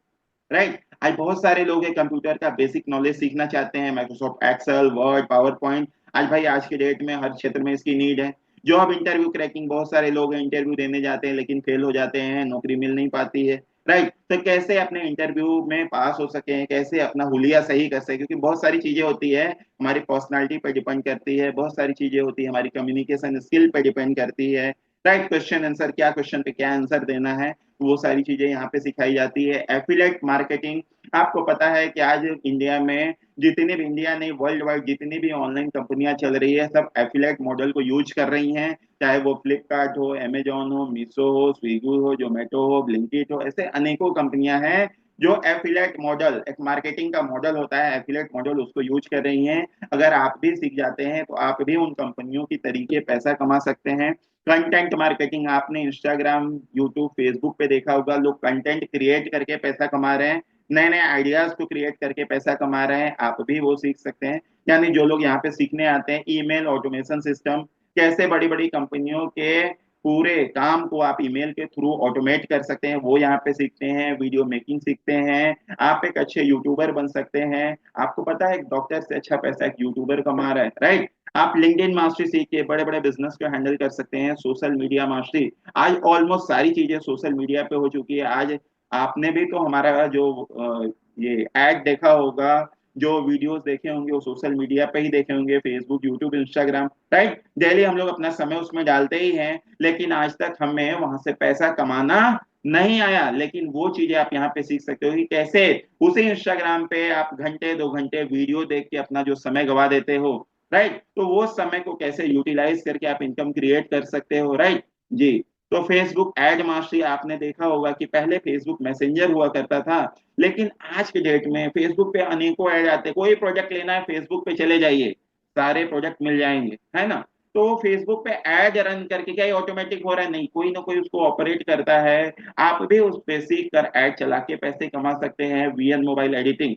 राइट, आज बहुत सारे लोग हैं कंप्यूटर का बेसिक नॉलेज सीखना चाहते हैं, Microsoft Excel, Word, PowerPoint. आज भाई आज के डेट में हर क्षेत्र में इसकी नीड है। जॉब इंटरव्यू क्रैकिंग, बहुत सारे लोग हैं इंटरव्यू देने जाते हैं लेकिन फेल हो जाते हैं, नौकरी मिल नहीं पाती है, राइट। तो कैसे अपने इंटरव्यू में पास हो सके, कैसे अपना हुलिया सही कर सके, क्योंकि बहुत सारी चीजें होती है, हमारी पर्सनालिटी पर डिपेंड करती है, बहुत सारी चीजें होती है, हमारी कम्युनिकेशन स्किल पर डिपेंड करती है, राइट। क्वेश्चन आंसर, क्या क्वेश्चन पे क्या आंसर देना है, वो सारी चीजें यहाँ पे सिखाई जाती है। एफिलेट मार्केटिंग, आपको पता है कि आज इंडिया में जितनी भी, इंडिया नहीं वर्ल्ड वाइड जितनी भी ऑनलाइन कंपनियां चल रही है सब एफिलेट मॉडल को यूज कर रही हैं, चाहे वो फ्लिपकार्ट हो, अमेजोन हो, मीशो हो, स्विगी हो, जोमेटो हो, ब्लिंकिट हो, ऐसे अनेकों कंपनियां हैं जो एफिलेट मॉडल, एक मार्केटिंग का मॉडल होता है एफिलेट मॉडल, उसको यूज कर रही हैं। अगर आप भी सीख जाते हैं तो आप भी उन कंपनियों की तरीके पैसा कमा सकते हैं। कंटेंट मार्केटिंग, आपने इंस्टाग्राम, यूट्यूब, फेसबुक पे देखा होगा, लोग कंटेंट क्रिएट करके पैसा कमा रहे हैं, नए नए आइडियाज को क्रिएट करके पैसा कमा रहे हैं, आप भी वो सीख सकते हैं। यानी जो लोग यहाँ पे सीखने आते हैं, ईमेल ऑटोमेशन सिस्टम, कैसे बड़ी बड़ी कंपनियों के पूरे काम को आप ईमेल के थ्रू ऑटोमेट कर सकते हैं, वो यहाँ पे सीखते हैं। वीडियो मेकिंग सीखते हैं, आप एक अच्छे यूट्यूबर बन सकते हैं। आपको पता है एक डॉक्टर से अच्छा पैसा एक यूट्यूबर कमा रहा है, राइट। आप लिंक्डइन मास्टरी सीख के बड़े बड़े बिजनेस को हैंडल कर सकते हैं। सोशल मीडिया मास्टरी, आज ऑलमोस्ट सारी चीजें सोशल मीडिया पे हो चुकी है। आज आपने भी तो हमारा जो ये एड देखा होगा, जो वीडियोस देखे होंगे वो सोशल मीडिया पे ही देखे होंगे, Facebook, YouTube, Instagram, right. Daily हम लोग अपना समय उसमें डालते ही हैं, लेकिन आज तक हमें वहां से पैसा कमाना नहीं आया। लेकिन वो चीजें आप यहाँ पे सीख सकते हो कि कैसे उसी इंस्टाग्राम पे आप घंटे 2 घंटे वीडियो देख के अपना जो समय गवा देते हो, राइट, तो वो समय को कैसे यूटिलाइज करके आप इनकम क्रिएट कर सकते हो, राइट जी। तो फेसबुक एड मास्टरी, आपने देखा होगा कि पहले फेसबुक मैसेंजर हुआ करता था, लेकिन आज के डेट में फेसबुक पे अनेकों ऐड आते हैं। कोई प्रोजेक्ट लेना है फेसबुक पे चले जाइए, सारे प्रोजेक्ट मिल जाएंगे, है ना। तो फेसबुक पे ऐड रन करके क्या ऑटोमेटिक हो रहा है, नहीं, कोई ना कोई उसको ऑपरेट करता है। आप भी उस पे सीख कर ऐड चला के पैसे कमा सकते हैं। वीएन मोबाइल एडिटिंग,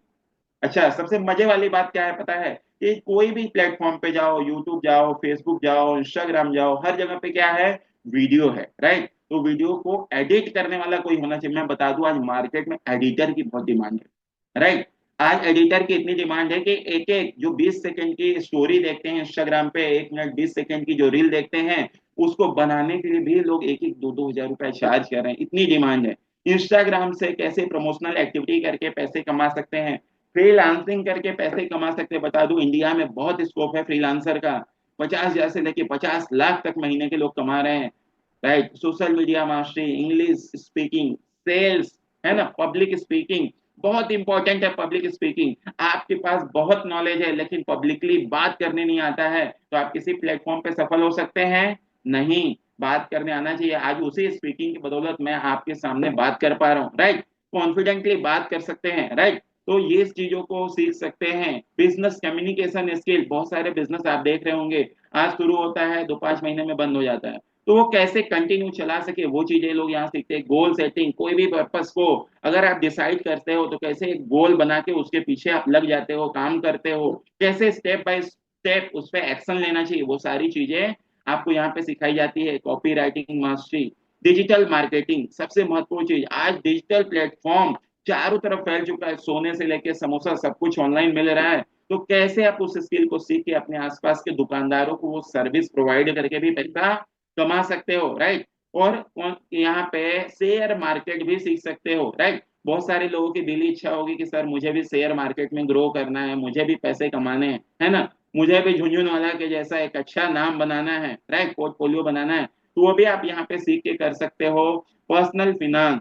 अच्छा सबसे मजे वाली बात क्या है पता है, कि कोई भी प्लेटफॉर्म पे जाओ, यूट्यूब जाओ, फेसबुक जाओ, इंस्टाग्राम जाओ, हर जगह पे क्या है, वीडियो है, राइट। तो वीडियो को एडिट करने वाला कोई होना चाहिए। मैं बता दूं आज मार्केट में एडिटर की बहुत डिमांड है, राइट। आज एडिटर की इतनी डिमांड है कि एक एक जो 20 सेकंड की स्टोरी देखते हैं इंस्टाग्राम पे, 1 मिनट 20 सेकंड की जो रील देखते हैं, उसको बनाने के लिए भी लोग 1-1 2-2 हजार रुपए चार्ज कर रहे हैं, इतनी डिमांड है। इंस्टाग्राम से कैसे प्रमोशनल एक्टिविटी करके पैसे कमा सकते हैं, फ्रीलांसिंग करके पैसे कमा सकते हैं। बता दूं इंडिया में बहुत स्कोप है फ्रीलांसर का, 50,000 से लेके 50 लाख तक महीने के लोग कमा रहे हैं, right. Social media mastery, English speaking, sales, है ना, पब्लिक स्पीकिंग, बहुत इंपॉर्टेंट है पब्लिक स्पीकिंग। आपके पास बहुत नॉलेज है लेकिन पब्लिकली बात करने नहीं आता है, तो आप किसी प्लेटफॉर्म पे सफल हो सकते हैं नहीं, बात करने आना चाहिए। आज उसी स्पीकिंग की बदौलत मैं आपके सामने बात कर पा रहा हूँ, राइट, कॉन्फिडेंटली बात कर सकते हैं, राइट। तो ये चीजों को सीख सकते हैं। बिजनेस कम्युनिकेशन स्किल, बहुत सारे बिजनेस आप देख रहे होंगे, आज शुरू होता है 2-5 महीने में बंद हो जाता है, तो वो कैसे कंटिन्यू चला सके वो चीजें लोग यहाँ सीखते हैं। गोल सेटिंग, कोई भी पर्पस को अगर आप डिसाइड करते हो तो कैसे एक गोल बना के उसके पीछे आप लग जाते हो, काम करते हो, कैसे स्टेप बाय स्टेप उस पर एक्शन लेना चाहिए, वो सारी चीजें आपको यहाँ पे सिखाई जाती है। Copy writing mastery, digital marketing, सबसे महत्वपूर्ण चीज, आज डिजिटल प्लेटफॉर्म चारों तरफ फैल चुका है, सोने से लेके समोसा सब कुछ ऑनलाइन मिल रहा है। तो कैसे आप उस स्किल को सीख के अपने आसपास के दुकानदारों को वो सर्विस प्रोवाइड करके भी पैसा कमा सकते हो, राइट। और यहाँ पे शेयर मार्केट भी सीख सकते हो, राइट। बहुत सारे लोगों की दिली इच्छा होगी कि सर मुझे भी शेयर मार्केट में ग्रो करना है, मुझे भी पैसे कमाने हैं, है ना, मुझे भी झुनझुनवाला के जैसा एक अच्छा नाम बनाना है, राइट, पोर्टफोलियो बनाना है, तो वो भी आप यहाँ पे सीख के कर सकते हो। पर्सनल फिनांस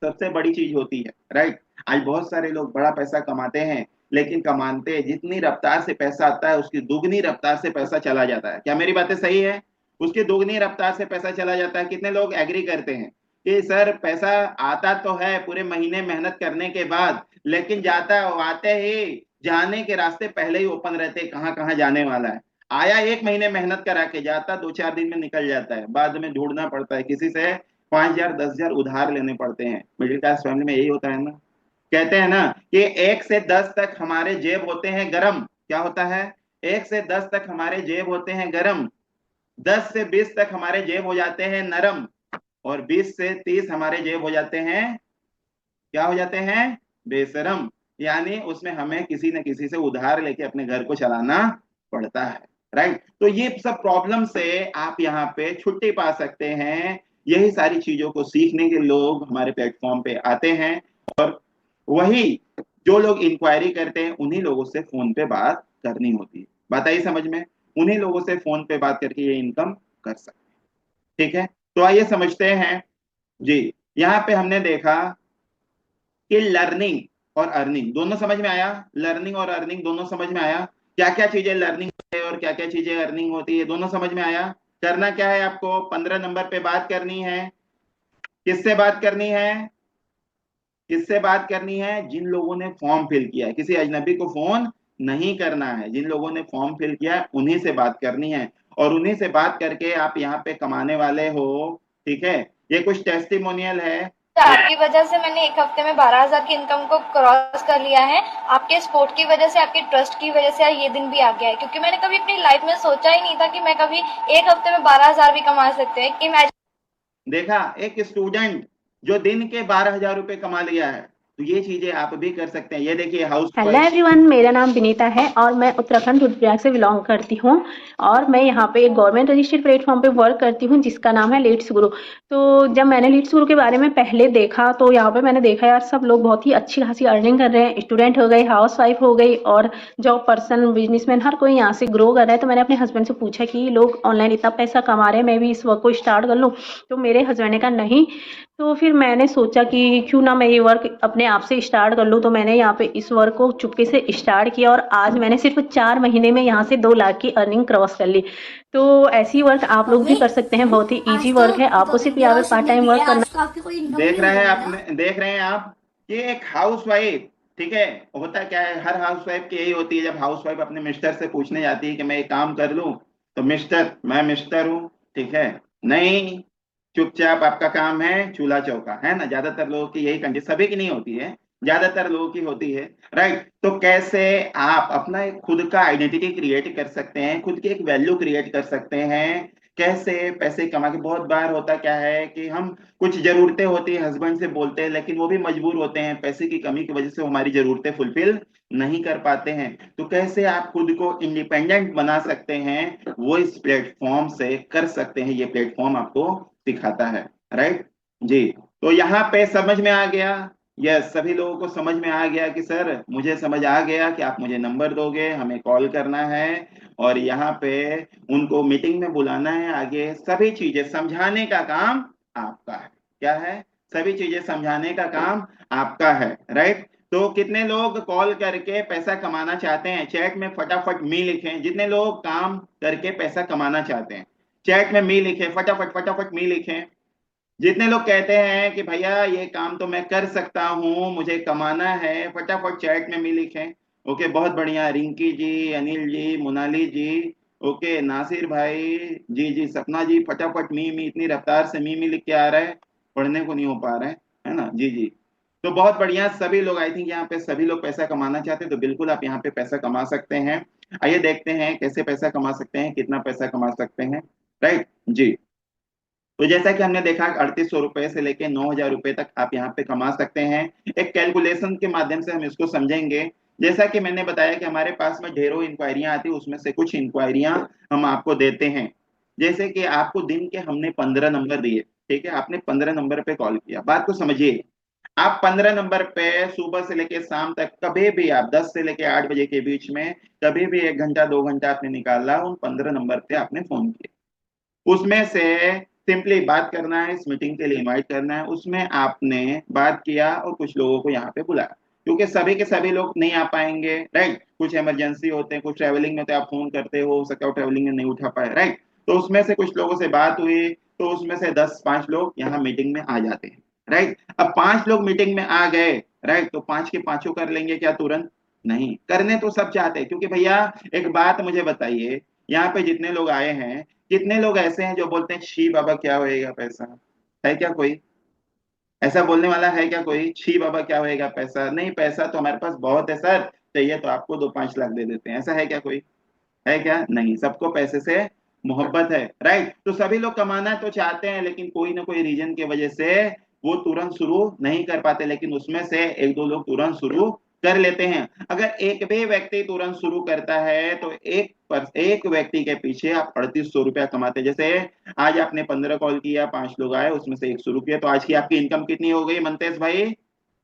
सबसे बड़ी चीज होती है, राइट। आज बहुत सारे लोग बड़ा पैसा कमाते हैं, लेकिन कमाते जितनी रफ्तार से पैसा आता है उसकी दुगनी रफ्तार से पैसा चला जाता है। क्या मेरी बातें सही है? उसकी दुगनी रफ्तार से पैसा चला जाता है। कितने लोग एग्री करते हैं कि सर पैसा आता तो है पूरे महीने मेहनत करने के बाद, लेकिन जाता आते ही जाने के रास्ते पहले ही ओपन रहते, कहाँ कहाँ जाने वाला है। आया 1 महीने मेहनत करा के, जाता 2-4 दिन में निकल जाता है, बाद में ढूंढना पड़ता है, किसी से 5,000 10,000 उधार लेने पड़ते हैं। मिडिल क्लास फैमिली में यही होता है ना। कहते हैं ना कि 1 से 10 तक हमारे जेब होते हैं गरम। क्या होता है? 1 से 10 तक हमारे जेब होते हैं गरम, 10 से 20 तक हमारे जेब हो जाते हैं नरम, और 20 से 30 हमारे जेब हो जाते हैं, क्या हो जाते हैं? बेशरम। यानी उसमें हमें किसी न किसी से उधार लेके अपने घर को चलाना पड़ता है, राइट। तो ये सब प्रॉब्लम से आप यहाँ पे छुट्टी पा सकते हैं। यही सारी चीजों को सीखने के लोग हमारे प्लेटफॉर्म पे आते हैं, और वही जो लोग इंक्वायरी करते हैं उन्हीं लोगों से फोन पे बात करनी होती है। बात आई समझ में? उन्हीं लोगों से फोन पे बात करके ये इनकम कर सकते हैं। ठीक है, तो आइए समझते हैं जी। यहाँ पे हमने देखा कि लर्निंग और अर्निंग दोनों समझ में आया। लर्निंग और अर्निंग दोनों समझ में आया। क्या क्या चीजें लर्निंग है और क्या क्या चीजें अर्निंग होती है, दोनों समझ में आया। करना क्या है आपको? 15 नंबर पे बात करनी है। किससे बात करनी है? किससे बात करनी है? जिन लोगों ने फॉर्म फिल किया है। किसी अजनबी को फोन नहीं करना है, जिन लोगों ने फॉर्म फिल किया है उन्हीं से बात करनी है, और उन्हीं से बात करके आप यहाँ पे कमाने वाले हो। ठीक है, ये कुछ टेस्टिमोनियल है। आपकी वजह से मैंने एक हफ्ते में 12,000 की इनकम को क्रॉस कर लिया है। आपके सपोर्ट की वजह से, आपके ट्रस्ट की वजह से ये दिन भी आ गया है, क्योंकि मैंने कभी अपनी लाइफ में सोचा ही नहीं था कि मैं कभी एक हफ्ते में 12,000 भी कमा सकते हैं। इमेजिन देखा, एक स्टूडेंट जो दिन के 12,000 रुपए कमा लिया है, तो ये चीजें आप भी कर सकते हैं। ये देखिए हाउस हेलो एवरीवन, मेरा नाम विनीता है और मैं उत्तराखंड रुद्रप्रयाग से बिलोंग करती हूँ और मैं यहाँ पे एक गवर्नमेंट रजिस्टर्ड प्लेटफॉर्म पे वर्क करती हूँ जिसका नाम है लीड्स गुरु। तो जब मैंने लीड्स गुरु के बारे में पहले देखा तो यहाँ पे मैंने देखा यार सब लोग बहुत ही अच्छी खासी अर्निंग कर रहे हैं। स्टूडेंट हो गए, हाउस वाइफ हो गई और जॉब पर्सन, बिजनेसमैन, हर कोई यहाँ से ग्रो कर रहा है। तो मैंने अपने हस्बैंड से पूछा कि लोग ऑनलाइन इतना पैसा कमा रहे हैं, मैं भी इस वर्क को स्टार्ट कर लूँ। तो मेरे हस्बैंड ने कहा नहीं। तो फिर मैंने सोचा कि क्यों ना मैं ये वर्क अपने आप से स्टार्ट कर लूँ। तो मैंने यहाँ पे इस वर्क को चुपके से स्टार्ट किया और आज मैंने सिर्फ 4 महीने में यहाँ से 2 लाख की अर्निंग क्रॉस कर ली। तो ऐसी वर्क आप लोग भी कर सकते हैं, बहुत ही ईजी वर्क है। आपको सिर्फ यहाँ पे पार्ट टाइम वर्क करना। देख रहे हैं आपने, देख रहे हैं आप कि एक हाउस वाइफ, ठीक है, होता क्या है, हर हाउस वाइफ की यही होती है। जब हाउस वाइफ अपने मिस्टर से पूछने जाती है कि मैं ये काम कर लूं, तो मिस्टर, मैं मिस्टर हूं, ठीक है, नहीं, चुपचाप आपका काम है चूल्हा चौका, है ना। ज्यादातर लोगों की यही कंडीशन, सभी की नहीं होती है, ज्यादातर लोगों की होती है, राइट। तो कैसे आप अपना एक खुद का आइडेंटिटी क्रिएट कर सकते हैं, खुद की एक वैल्यू क्रिएट कर सकते हैं, कैसे पैसे कमा के। बहुत बार होता क्या है कि हम कुछ जरूरतें होती है, हस्बैंड से बोलते हैं, लेकिन वो भी मजबूर होते हैं, पैसे की कमी की वजह से वो हमारी जरूरतें फुलफिल नहीं कर पाते हैं। तो कैसे आप खुद को इंडिपेंडेंट बना सकते हैं, वो इस प्लेटफॉर्म से कर सकते हैं। ये प्लेटफॉर्म आपको सिखाता है, राइट जी। तो यहाँ पे समझ में आ गया? यस, सभी लोगों को समझ में आ गया कि सर मुझे समझ आ गया कि आप मुझे नंबर दोगे, हमें कॉल करना है और यहाँ पे उनको मीटिंग में बुलाना है। आगे सभी चीजें समझाने का काम आपका है। क्या है? सभी चीजें समझाने का काम आपका है, राइट। तो कितने लोग कॉल करके पैसा कमाना चाहते हैं? चैट में फटाफट मी लिखें। जितने लोग काम करके पैसा कमाना चाहते हैं चैट में मी लिखें, फटाफट फटाफट मी लिखें। जितने लोग कहते हैं कि भैया ये काम तो मैं कर सकता हूं, मुझे कमाना है, फटाफट चैट में मी लिखें। ओके, बहुत बढ़िया। रिंकी जी, अनिल जी, मोनाली जी, ओके, नासिर भाई, जी जी, सपना जी, फटाफट मी मी, इतनी रफ्तार से मी लिख के आ रहा है, पढ़ने को नहीं हो पा रहा है ना। जी जी, तो बहुत बढ़िया। सभी लोग, आई थिंक यहाँ पे सभी लोग पैसा कमाना चाहते हैं, तो बिल्कुल आप यहाँ पे पैसा कमा सकते हैं। आइए देखते हैं कैसे पैसा कमा सकते हैं, कितना पैसा कमा सकते हैं, राइट जी। तो जैसा कि हमने देखा 3800 रुपए से लेके 9,000 रुपए तक आप यहाँ पे कमा सकते हैं। एक कैलकुलेशन के माध्यम से हम इसको समझेंगे। जैसा कि मैंने बताया कि हमारे पास में ढेरों इंक्वायरियां आती है, उसमें से कुछ इंक्वायरियां हम आपको देते हैं। जैसे कि आपको दिन के हमने 15 नंबर दिए, ठीक है, आपने 15 नंबर पे कॉल किया, बात को समझिए। आप 15 नंबर पे सुबह से लेके शाम तक कभी भी आप 10 से लेके 8 बजे के बीच में कभी भी 1 घंटा 2 घंटा आपने निकाला, उन 15 नंबर पे आपने फोन किया। उसमें से सिंपली बात करना है, इस मीटिंग के लिए इनवाइट करना है, उसमें आपने बात किया और कुछ लोगों को यहाँ पे बुलाया, क्योंकि सभी के सभी लोग नहीं आ पाएंगे, राइट। कुछ इमरजेंसी होते हैं, कुछ ट्रैवलिंग में, तो आप फोन करते हो सकता है ट्रैवलिंग में नहीं उठा पाए, राइट। तो उसमें से कुछ लोगों से बात हुई, तो उसमें से 10-5 लोग यहाँ मीटिंग में आ जाते हैं, राइट। अब 5 लोग मीटिंग में आ गए, राइट, तो 5 के पांचों कर लेंगे क्या तुरंत? नहीं, करने तो सब चाहते हैं, क्योंकि भैया एक बात मुझे बताइए, यहाँ पे जितने लोग आए हैं, कितने लोग ऐसे हैं जो बोलते हैं छी बाबा क्या होएगा पैसा? है क्या कोई ऐसा बोलने वाला? है क्या कोई छी बाबा क्या होएगा पैसा? नहीं, पैसा तो हमारे पास बहुत है सर, चाहिए तो आपको 2-5 लाख दे देते हैं, ऐसा है क्या कोई? है क्या? नहीं, सबको पैसे से मोहब्बत है, राइट। तो सभी लोग कमाना तो चाहते हैं, लेकिन कोई ना कोई रीजन की वजह से वो तुरंत शुरू नहीं कर पाते, लेकिन उसमें से 1-2 लोग तुरंत शुरू कर लेते हैं। अगर एक भी व्यक्ति तुरंत शुरू करता है तो एक व्यक्ति के पीछे आप 3800 रुपया कमाते हैं। जैसे आज आपने 15 कॉल किया, 5 लोग आए, उसमें से एक शुरू किया, तो आज की आपकी इनकम कितनी हो गई मनतेश भाई?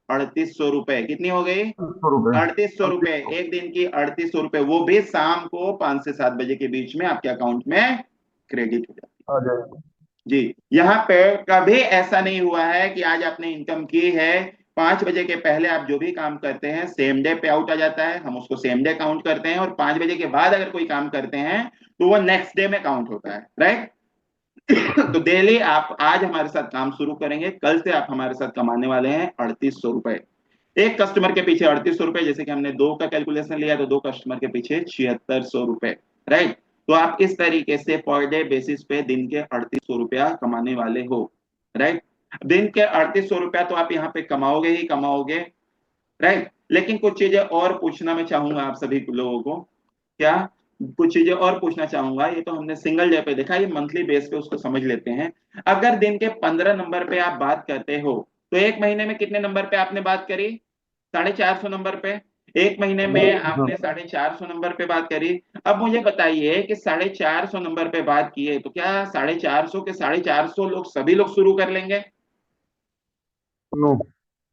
3800 रुपए। कितनी हो गई? 100 रुपए। 3800 रुपए, एक दिन की 3800 रुपए, वो भी शाम को 5 से 7 बजे के बीच में आपके अकाउंट में क्रेडिट हो जाती आ जाएगा। है। जी, यहाँ पे कभी ऐसा नहीं हुआ है कि आज आपने इनकम की है, 5 बजे के पहले आप जो भी काम करते हैं सेम डे पे आउट आ जाता है, हम उसको सेम डे काउंट करते हैं, और 5 बजे के बाद अगर कोई काम करते हैं तो वो नेक्स्ट डे में काउंट होता है, राइट। तो डेली आप आज हमारे साथ काम शुरू करेंगे, कल से आप हमारे साथ कमाने वाले हैं 3800 रुपए। एक कस्टमर के पीछे 3800 रुपए, जैसे कि हमने 2 का कैलकुलेशन लिया तो 2 कस्टमर के पीछे 7600 रुपए, राइट। तो आप इस तरीके से पर डे बेसिस पे दिन के 3800 रुपया कमाने वाले हो, राइट। दिन के 3800 रुपया तो आप यहाँ पे कमाओगे ही कमाओगे, राइट। लेकिन कुछ चीजें और पूछना मैं चाहूंगा आप सभी लोगों को। क्या? कुछ चीजें और पूछना चाहूंगा, ये तो हमने सिंगल डे पे देखा, ये मंथली बेस पे उसको समझ लेते हैं। अगर दिन के 15 नंबर पे आप बात करते हो तो एक महीने में कितने नंबर पे आपने बात करी? 450 नंबर पे। एक महीने में आपने 450 नंबर पे बात करी। अब मुझे बताइए कि 450 नंबर पे बात किए तो क्या 450 के 450 लोग सभी लोग शुरू कर लेंगे? नो।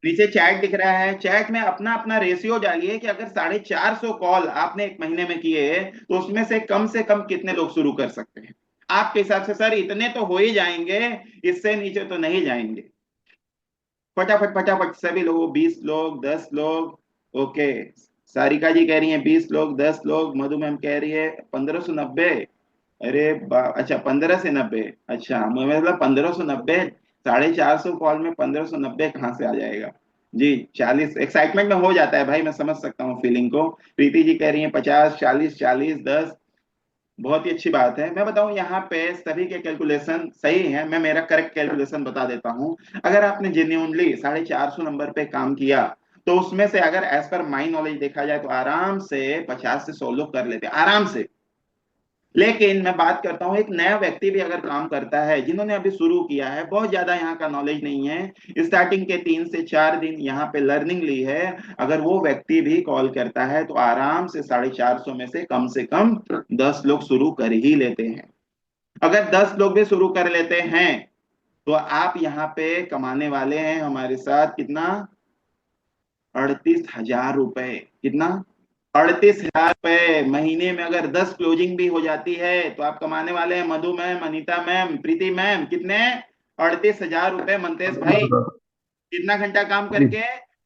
नीचे चैट दिख रहा है, चैट में अपना अपना रेशियो डालिए कि अगर 450 कॉल आपने एक महीने में किए तो उसमें से कम कितने लोग शुरू कर सकते हैं आपके हिसाब से? सर इतने तो हो ही जाएंगे, इससे नीचे तो नहीं जाएंगे। फटाफट फटाफट सभी लोगों, 20 लोग, 10 लोग, ओके। सारिका जी कह रही हैं 20 लोग, 10 लोग। मधु मैम कह रही है 1590। अरे अच्छा 15 से 90, अच्छा मतलब 1590। 450 कॉल में 1590 कहाँ से आ जाएगा जी? 40 एक्साइटमेंट में हो जाता है भाई, मैं समझ सकता हूँ फीलिंग को। प्रीति जी कह रही है 50, 40, 40, 10। बहुत ही अच्छी बात है। मैं बताऊं यहाँ पे सभी के कैलकुलेशन सही है, मैं मेरा करेक्ट कैलकुलेशन बता देता हूँ। अगर आपने जेन्युइनली 450 नंबर पे काम किया तो उसमें से अगर एज पर माई नॉलेज देखा जाए तो आराम से 50 से 100 लोग कर लेते हैं आराम से। लेकिन मैं बात करता हूं एक नया व्यक्ति भी अगर काम करता है, जिन्होंने अभी शुरू किया है, बहुत ज्यादा यहाँ का नॉलेज नहीं है, स्टार्टिंग के 3 से 4 दिन यहाँ पे लर्निंग ली है, अगर वो व्यक्ति भी कॉल करता है तो आराम से 450 में से कम 10 लोग शुरू कर ही लेते हैं। अगर 10 लोग भी शुरू कर लेते हैं तो आप यहाँ पे कमाने वाले हैं हमारे साथ कितना? 38,000 रुपए। कितना? 38,000 रुपए महीने में। अगर 10 क्लोजिंग भी हो जाती है तो आप कमाने वाले हैं मधु मैम, अनीता मैम, प्रीति मैम, कितने? 38,000 रुपए। मनतेश भाई कितना घंटा काम करके?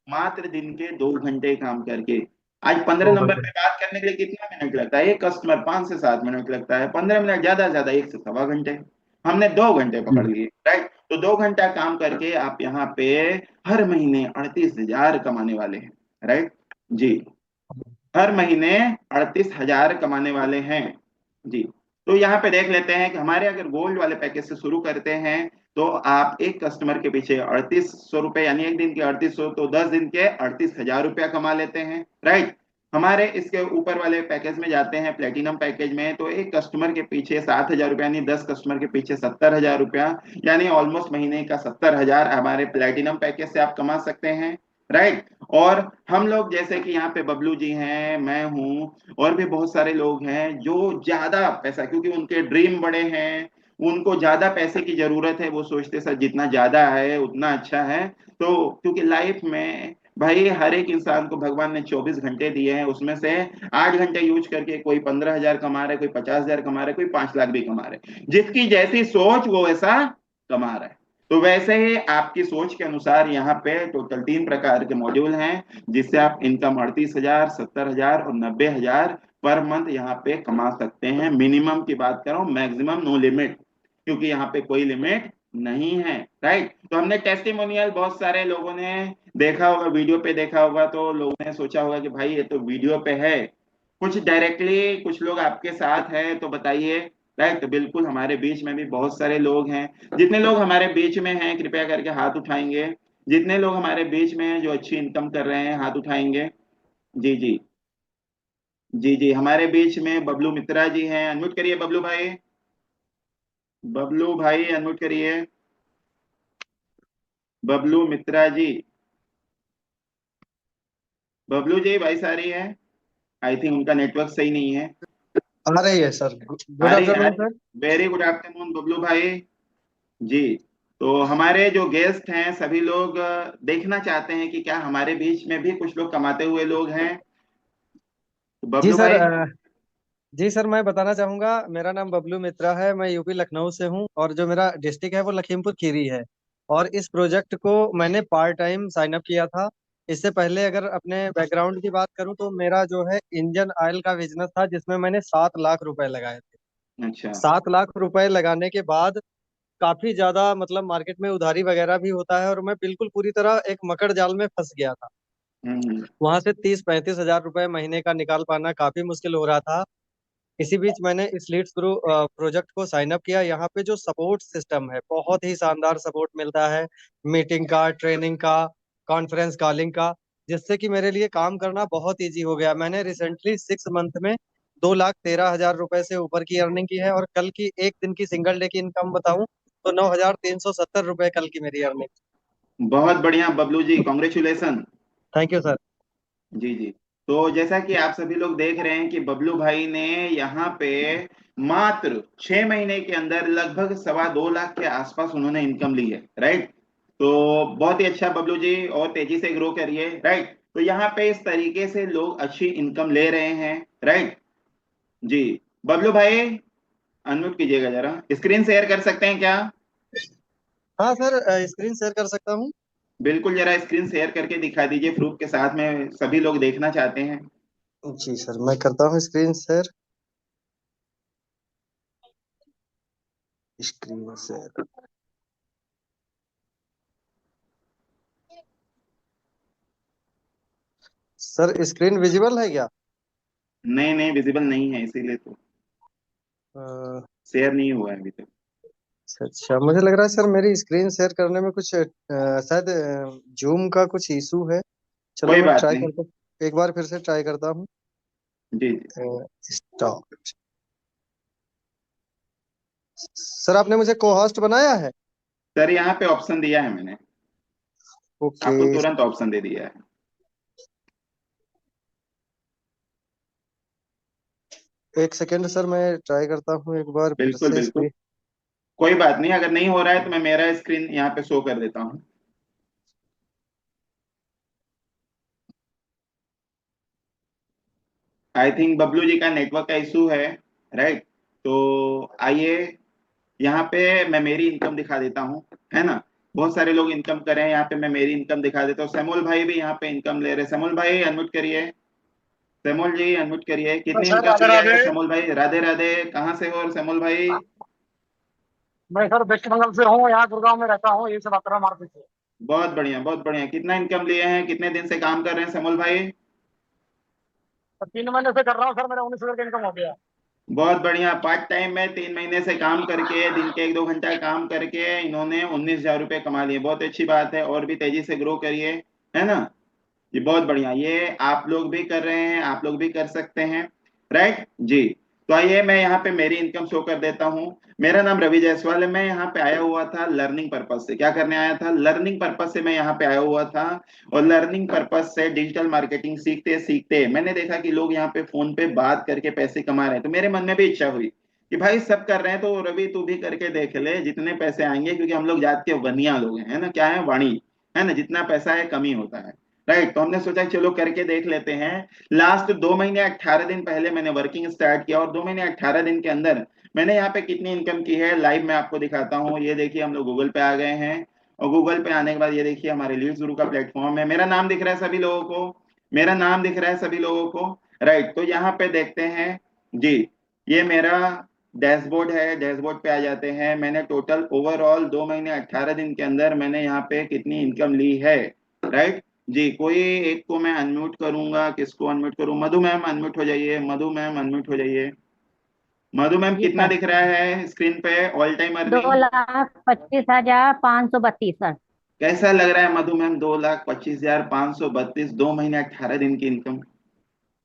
मात्र दिन के 2 घंटे काम करके। आज 15 नंबर पे बात करने के लिए कितना मिनट लगता है? एक कस्टमर 5 से 7 मिनट लगता है, 15 मिनट ज्यादा से ज्यादा 1 से सवा घंटे, हमने 2 घंटे पकड़ लिए, राइट। तो 2 घंटा काम करके आप यहाँ पे हर महीने 38,000 कमाने वाले हैं, राइट जी। हर महीने 38,000 कमाने वाले हैं जी। तो यहाँ पे देख लेते हैं कि हमारे अगर गोल्ड वाले पैकेज से शुरू करते हैं तो आप एक कस्टमर के पीछे 3800 रुपए, यानी एक दिन के 3800, तो 10 दिन के 38,000 रुपया कमा लेते हैं, राइट। हमारे इसके ऊपर वाले पैकेज में जाते हैं, प्लेटिनम पैकेज में, तो एक कस्टमर के पीछे 7,000 रुपया, यानी 10 कस्टमर के पीछे 70,000 रुपया, यानी ऑलमोस्ट महीने का 70,000 हमारे प्लेटिनम पैकेज से आप कमा सकते हैं, राइट। और हम लोग जैसे कि यहाँ पे बबलू जी हैं, मैं हूँ, और भी बहुत सारे लोग हैं जो ज्यादा पैसा, क्योंकि उनके ड्रीम बड़े हैं, उनको ज्यादा पैसे की जरूरत है, वो सोचते सर जितना ज्यादा है उतना अच्छा है। तो क्योंकि लाइफ में भाई हर एक इंसान को भगवान ने 24 घंटे दिए हैं, उसमें से 8 घंटे यूज करके कोई 15,000 कमा रहा है, कोई 50,000 कमा रहा है, कोई 5 लाख भी कमा रहा है। जिसकी जैसी सोच वो ऐसा कमा रहा है। तो वैसे ही आपकी सोच के अनुसार यहाँ पे टोटल 3 प्रकार के मॉड्यूल हैं, जिससे आप इनकम 38,000, 70,000 और 90,000 पर मंथ यहाँ पे कमा सकते हैं। मिनिमम की बात करो, मैक्सिमम नो लिमिट, क्योंकि यहाँ पे कोई लिमिट नहीं है। राइट। तो हमने टेस्टिमोनियल बहुत सारे लोगों ने देखा होगा, वीडियो पे देखा होगा, तो लोगों ने सोचा होगा कि भाई ये तो वीडियो पे है, कुछ डायरेक्टली कुछ लोग आपके साथ है तो बताइए। राइट। तो बिल्कुल हमारे बीच में भी बहुत सारे लोग हैं। जितने लोग हमारे बीच में हैं कृपया करके हाथ उठाएंगे। जितने लोग हमारे बीच में हैं जो अच्छी इनकम कर रहे हैं हाथ उठाएंगे। जी जी। जी जी, हमारे बीच में बबलू मित्रा जी हैं, अनम्यूट करिए बबलू भाई। बबलू भाई अनम्यूट करिए। बबलू मित्रा जी। बबलू जी वॉइस आ रही है? आई थिंक उनका नेटवर्क सही नहीं है। आ रही है सर। आ गुड रही है? Afternoon sir. Very good afternoon Bablu भाई। जी। तो हमारे जो गेस्ट हैं सभी लोग देखना चाहते हैं कि क्या हमारे बीच में भी कुछ लोग कमाते हुए लोग हैं। तो जी बबलू सर। भाई। जी सर, मैं बताना चाहूंगा, मेरा नाम बबलू मित्रा है, मैं यूपी लखनऊ से हूँ और जो मेरा डिस्ट्रिक्ट है वो लखीमपुर खीरी है। और इस प्रोजेक्ट को मैंने पार्ट टाइम साइन अप किया था। इससे पहले अगर अपने बैकग्राउंड की बात करूँ तो मेरा जो है इंजन ऑयल का बिजनेस था, जिसमें मैंने 7 लाख रुपए लगाए थे। अच्छा। 7 लाख रुपए लगाने के बाद काफी ज्यादा मतलब मार्केट में उधारी वगैरह भी होता है, और मैं बिल्कुल पूरी तरह एक मकड़ जाल में फंस गया था। हम्म। वहां से 30-35 हजार रुपए महीने का निकाल पाना काफी मुश्किल हो रहा था। इसी बीच मैंने इस लीड्स ग्रो प्रोजेक्ट को साइन अप किया। यहाँ पे जो सपोर्ट सिस्टम है बहुत ही शानदार सपोर्ट मिलता है, मीटिंग का, ट्रेनिंग का, कॉन्फ्रेंस कॉलिंग का, जिससे कि मेरे लिए काम करना बहुत इजी हो गया। मैंने रिसेंटली 6 मंथ में 2,13,000 रुपए से ऊपर की अर्निंग की है, और कल की एक दिन की सिंगल डे की इनकम बताऊं तो 9,370 रुपए कल की मेरी अर्निंग। बहुत बढ़िया Bablu ji, congratulation. Thank you sir. जी जी। तो जैसा कि आप सभी लोग देख रहे हैं कि बबलू भाई ने यहाँ पे मात्र 6 महीने के अंदर लगभग 2.25 लाख के आसपास उन्होंने इनकम ली है। राइट। तो बहुत ही अच्छा बबलू जी, और तेजी से ग्रो करिए। राइट। तो यहाँ पे इस तरीके से लोग अच्छी इनकम ले रहे हैं। राइट। जी। बबलू भाई अनम्यूट कीजिएगा जरा, स्क्रीन शेयर कर सकते हैं क्या? हाँ सर, स्क्रीन शेयर कर सकता हूँ। बिल्कुल, जरा स्क्रीन शेयर करके दिखा दीजिए प्रूफ के साथ में, सभी लोग देखना चाहते हैं। जी सर, मैं करता हूँ screen share. Screen share. Sir screen visible है क्या? नहीं नहीं, विजिबल नहीं है, इसीलिए तो अ, शेयर नहीं हुआ है अभी तक। अच्छा अच्छा, मुझे लग रहा है सर मेरी स्क्रीन शेयर करने में कुछ शायद जूम का कुछ इशू है। चलो कोई मैं बात ट्राई नहीं। करता हूँ, एक बार फिर से ट्राई करता हूँ। जी जी। स्टार्ट। सर आपने मुझे को होस्ट बनाया है? सर यहाँ पे ऑप्शन दिया है मैंने, ओके। आपको तुरंत ऑप्शन दे दिया है। एक सेकेंड सर, मैं ट्राई करता हूँ एक बार फिर बिल्कुल से बिल्कुल। स्क्रीन। कोई बात नहीं, अगर नहीं हो रहा है तो मैं मेरा स्क्रीन यहाँ पे शो कर देता हूँ। आई थिंक बबलू जी का नेटवर्क का इशू है। राइट। तो आइए, यहाँ पे मैं मेरी इनकम दिखा देता हूँ, है ना। बहुत सारे लोग इनकम कर रहे हैं, यहाँ पे मैं मेरी इनकम दिखा देता हूँ। सैमुअल भाई भी यहाँ पे इनकम ले रहे हैं। सैमुअल भाई अनम्यूट करिए। सैमुअल जी अनम्यूट करिए। कितनी सर इनकम राधे लिया राधे। है सैमुअल भाई? राधे राधे। कहाँ से हो और सैमुअल भाई? मैं सर वेस्ट बंगाल से हूँ, यहाँ गुड़गांव में रहता हूँ, ये से बात कर रहा हूँ मार्केट से। बहुत बढ़िया बहुत बढ़िया। कितना इनकम लिए हैं, कितने दिन से काम कर रहे हैं सैमुअल भाई? तो 3 महीने से कर रहा हूँ सर, मेरा 19,000 का इनकम हो गया। बहुत बढ़िया। पार्ट टाइम में 3 महीने से काम करके, दिन के 1-2 घंटा काम करके इन्होंने 19,000 रुपये कमा लिए। बहुत अच्छी बात है, और भी तेजी से ग्रो करिए, है ना। ये बहुत बढ़िया, ये आप लोग भी कर रहे हैं, आप लोग भी कर सकते हैं। राइट जी। तो आइए मैं यहाँ पे मेरी इनकम शो कर देता हूँ। मेरा नाम रवि जायसवाल है। मैं यहाँ पे आया हुआ था लर्निंग पर्पज से। क्या करने आया था? लर्निंग पर्पज से मैं यहाँ पे आया हुआ था। और लर्निंग पर्पज से डिजिटल मार्केटिंग सीखते सीखते मैंने देखा कि लोग यहाँ पे फोन पे बात करके पैसे कमा रहे हैं। तो मेरे मन में भी इच्छा हुई कि भाई सब कर रहे हैं तो रवि तू भी करके देख ले, जितने पैसे आएंगे, क्योंकि हम लोग जात के बनिया लोग हैं, है ना, क्या है, वाणी, है ना, जितना पैसा है कम ही होता है। राइट, तो हमने सोचा कि चलो करके देख लेते हैं। लास्ट 2 महीने 18 दिन पहले मैंने वर्किंग स्टार्ट किया और 2 महीने 18 दिन के अंदर मैंने यहाँ पे कितनी इनकम की है लाइव मैं आपको दिखाता हूँ। ये देखिए हम लोग गूगल पे आ गए हैं और गूगल पे आने के बाद ये देखिए हमारे लीड्स गुरु का प्लेटफॉर्म है। मेरा नाम दिख रहा है सभी लोगों को, मेरा नाम दिख रहा है सभी लोगों को। राइट, तो यहाँ पे देखते हैं जी, ये मेरा डैशबोर्ड है। डैशबोर्ड पे आ जाते हैं। मैंने टोटल ओवरऑल 2 महीने 18 दिन के अंदर मैंने यहाँ पे कितनी इनकम ली है। राइट जी, कोई एक को मैं अनम्यूट करूंगा। किसको अनम्यूट करूं? मधु मैम अनम्यूट हो जाइए, मधु मैम अनम्यूट हो जाइए। मधु मैम जी कितना सर। दिख रहा है स्क्रीन पे ऑल टाइम अर्निंग? 2,25,532 सर। कैसा लग रहा है मधु मैम? 2,25,532 2 महीने 18 दिन की इनकम।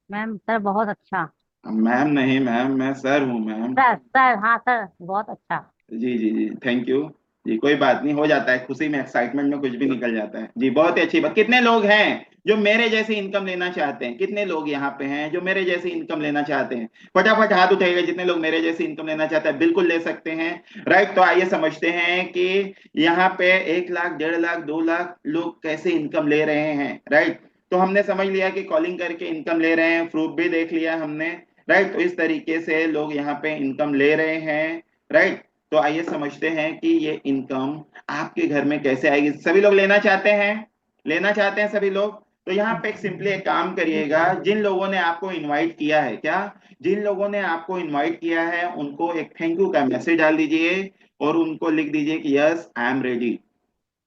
मैम सर बहुत अच्छा। मैम नहीं मैम, मैं सर हूँ मैम। सर सर हाँ सर बहुत अच्छा। जी जी जी, थैंक यू जी। कोई बात नहीं, हो जाता है, खुशी में एक्साइटमेंट में कुछ भी निकल जाता है जी। बहुत ही अच्छी बात। कितने लोग हैं जो मेरे जैसी इनकम लेना चाहते हैं? कितने लोग यहाँ पे हैं जो मेरे जैसी इनकम लेना चाहते हैं? फटाफट हाथ उठाइएगा जितने लोग मेरे जैसी इनकम लेना चाहते हैं। बिल्कुल ले सकते हैं। राइट, तो आइए समझते हैं कि यहाँ पे 1 लाख, 1.5 लाख, 2 लाख लोग कैसे इनकम ले रहे हैं। राइट, तो हमने समझ लिया कि कॉलिंग करके इनकम ले रहे हैं, प्रूफ भी देख लिया हमने। राइट, तो इस तरीके से लोग यहाँ पे इनकम ले रहे हैं। राइट, तो आइए समझते हैं कि ये इनकम आपके घर में कैसे आएगी। सभी लोग लेना चाहते हैं? लेना चाहते हैं सभी लोग? तो यहाँ पे एक सिंपली एक काम करिएगा। जिन लोगों ने आपको इनवाइट किया है, क्या, जिन लोगों ने आपको इनवाइट किया है उनको एक थैंक यू का मैसेज डाल दीजिए और उनको लिख दीजिए कि यस आई एम रेडी।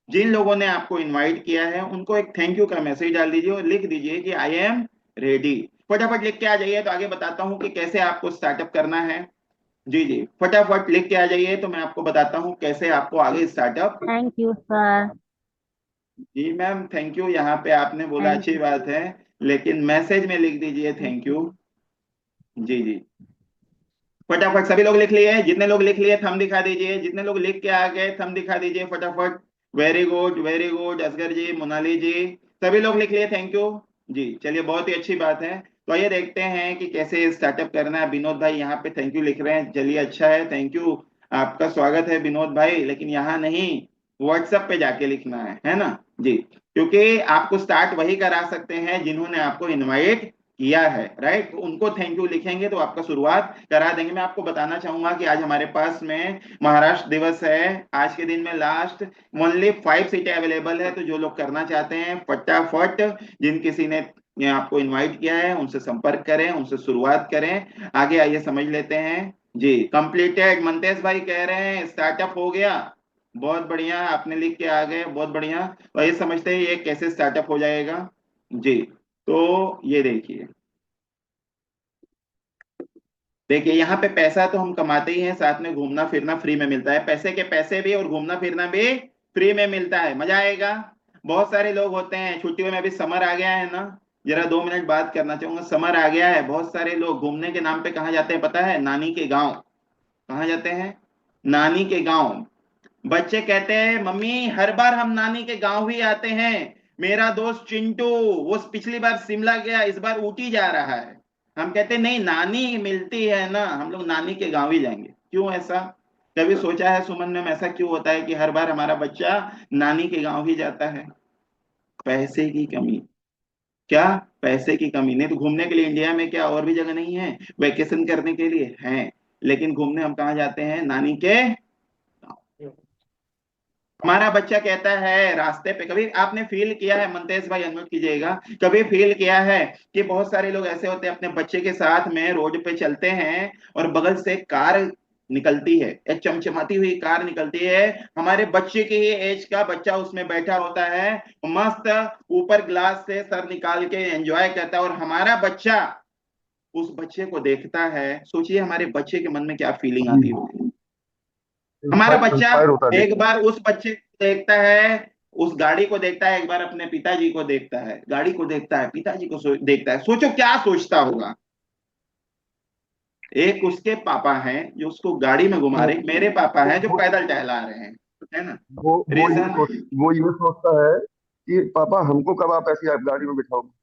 जिन लोगों ने आपको इनवाइट किया है उनको एक थैंक यू का मैसेज डाल दीजिए और लिख दीजिए कि आई एम रेडी। फटाफट लिख के आ जाइए। तो आगे बताता हूं कि कैसे आपको स्टार्टअप करना है। जी जी, फटाफट लिख के आ जाइए तो मैं आपको बताता हूँ कैसे आपको आगे स्टार्टअप। Thank you sir. जी मैम, थैंक यू यहाँ पे आपने बोला, थैंक अच्छी यू। बात है, लेकिन मैसेज में लिख दीजिए थैंक यू। जी जी, फटाफट सभी लोग लिख लिए? जितने लोग लिख लिए थंब दिखा दीजिए। जितने लोग लिख के आ गए थंब दिखा दीजिए फटाफट। Very good very good, Asgar ji, Monali ji, सभी लोग लिख लिए थैंक यू। जी चलिए, बहुत ही अच्छी बात है। तो आइए देखते हैं कि कैसे स्टार्टअप करना है। विनोद भाई यहाँ पे थैंक यू लिख रहे हैं, चलिए अच्छा है, थैंक यू, आपका स्वागत है विनोद भाई, लेकिन यहाँ नहीं, व्हाट्सएप पे जाके लिखना है ना जी, क्योंकि आपको स्टार्ट वही करा सकते हैं जिन्होंने आपको इनवाइट किया है। राइट, तो उनको थैंक यू लिखेंगे तो आपका शुरुआत करा देंगे। मैं आपको बताना चाहूंगा कि आज हमारे पास में महाराष्ट्र दिवस है। आज के दिन में लास्ट ओनली 5 सीटें अवेलेबल है। तो जो लोग करना चाहते हैं फटाफट, जिन किसी ने आपको इनवाइट किया है उनसे संपर्क करें, उनसे शुरुआत करें। आगे आइए समझ लेते हैं जी। कंप्लीटेड, मंतेश भाई कह रहे हैं स्टार्टअप हो गया। बहुत बढ़िया, आपने लिख के आ गए, बहुत बढ़िया। तो ये समझते हैं ये कैसे स्टार्टअप हो जाएगा जी। तो ये देखिए, देखिए यहाँ पे पैसा तो हम कमाते ही हैं, साथ में घूमना फिरना फ्री में मिलता है। पैसे के पैसे भी और घूमना फिरना भी फ्री में मिलता है। मजा आएगा। बहुत सारे लोग होते हैं, छुट्टियों में अभी समर आ गया है ना, जरा 2 मिनट बात करना चाहूंगा। समर आ गया है, बहुत सारे लोग घूमने के नाम पे कहाँ जाते हैं पता है? नानी के गाँव। कहाँ जाते हैं? नानी के गाँव। बच्चे कहते हैं मम्मी हर बार हम नानी के गांव ही आते हैं। मेरा दोस्त चिंटू, वो पिछली बार शिमला गया, इस बार ऊटी जा रहा है। हम कहते हैं नहीं, नानी मिलती है ना, हम लोग नानी के गांव ही जाएंगे। क्यों ऐसा? कभी सोचा है सुमन मैम ऐसा क्यों होता है कि हर बार हमारा बच्चा नानी के गांव ही जाता है? पैसे की कमी। क्या? पैसे की कमी। नहीं तो घूमने के लिए इंडिया में क्या और भी जगह नहीं है? वेकेशन करने के लिए है, लेकिन घूमने हम कहाँ जाते हैं? नानी के। हमारा बच्चा कहता है रास्ते पे, कभी आपने फील किया है, मंतेश भाई अनम्यूट कीजिएगा, कभी फील किया है कि बहुत सारे लोग ऐसे होते हैं अपने बच्चे के साथ में रोड पे चलते हैं और बगल से कार निकलती है, एक चमचमाती हुई कार निकलती है, हमारे बच्चे की ही एज का बच्चा उसमें बैठा होता है, मस्त ऊपर ग्लास से सर निकाल के एंजॉय करता है, और हमारा बच्चा उस बच्चे को देखता है। सोचिए हमारे बच्चे के मन में क्या फीलिंग आती होगी। हमारा बच्चा एक बार उस बच्चे को देखता है, उस गाड़ी को देखता है, एक बार अपने पिताजी को देखता है, गाड़ी को देखता है, पिताजी को देखता है, सोचो क्या सोचता होगा। एक उसके पापा हैं जो उसको गाड़ी में घुमा रहे, एक मेरे पापा हैं जो पैदल टहला रहे हैं, है ना। रीजन वो ये सोचता है कि पापा हमको कब आप ऐसी आप गाड़ी में बिठाओगे।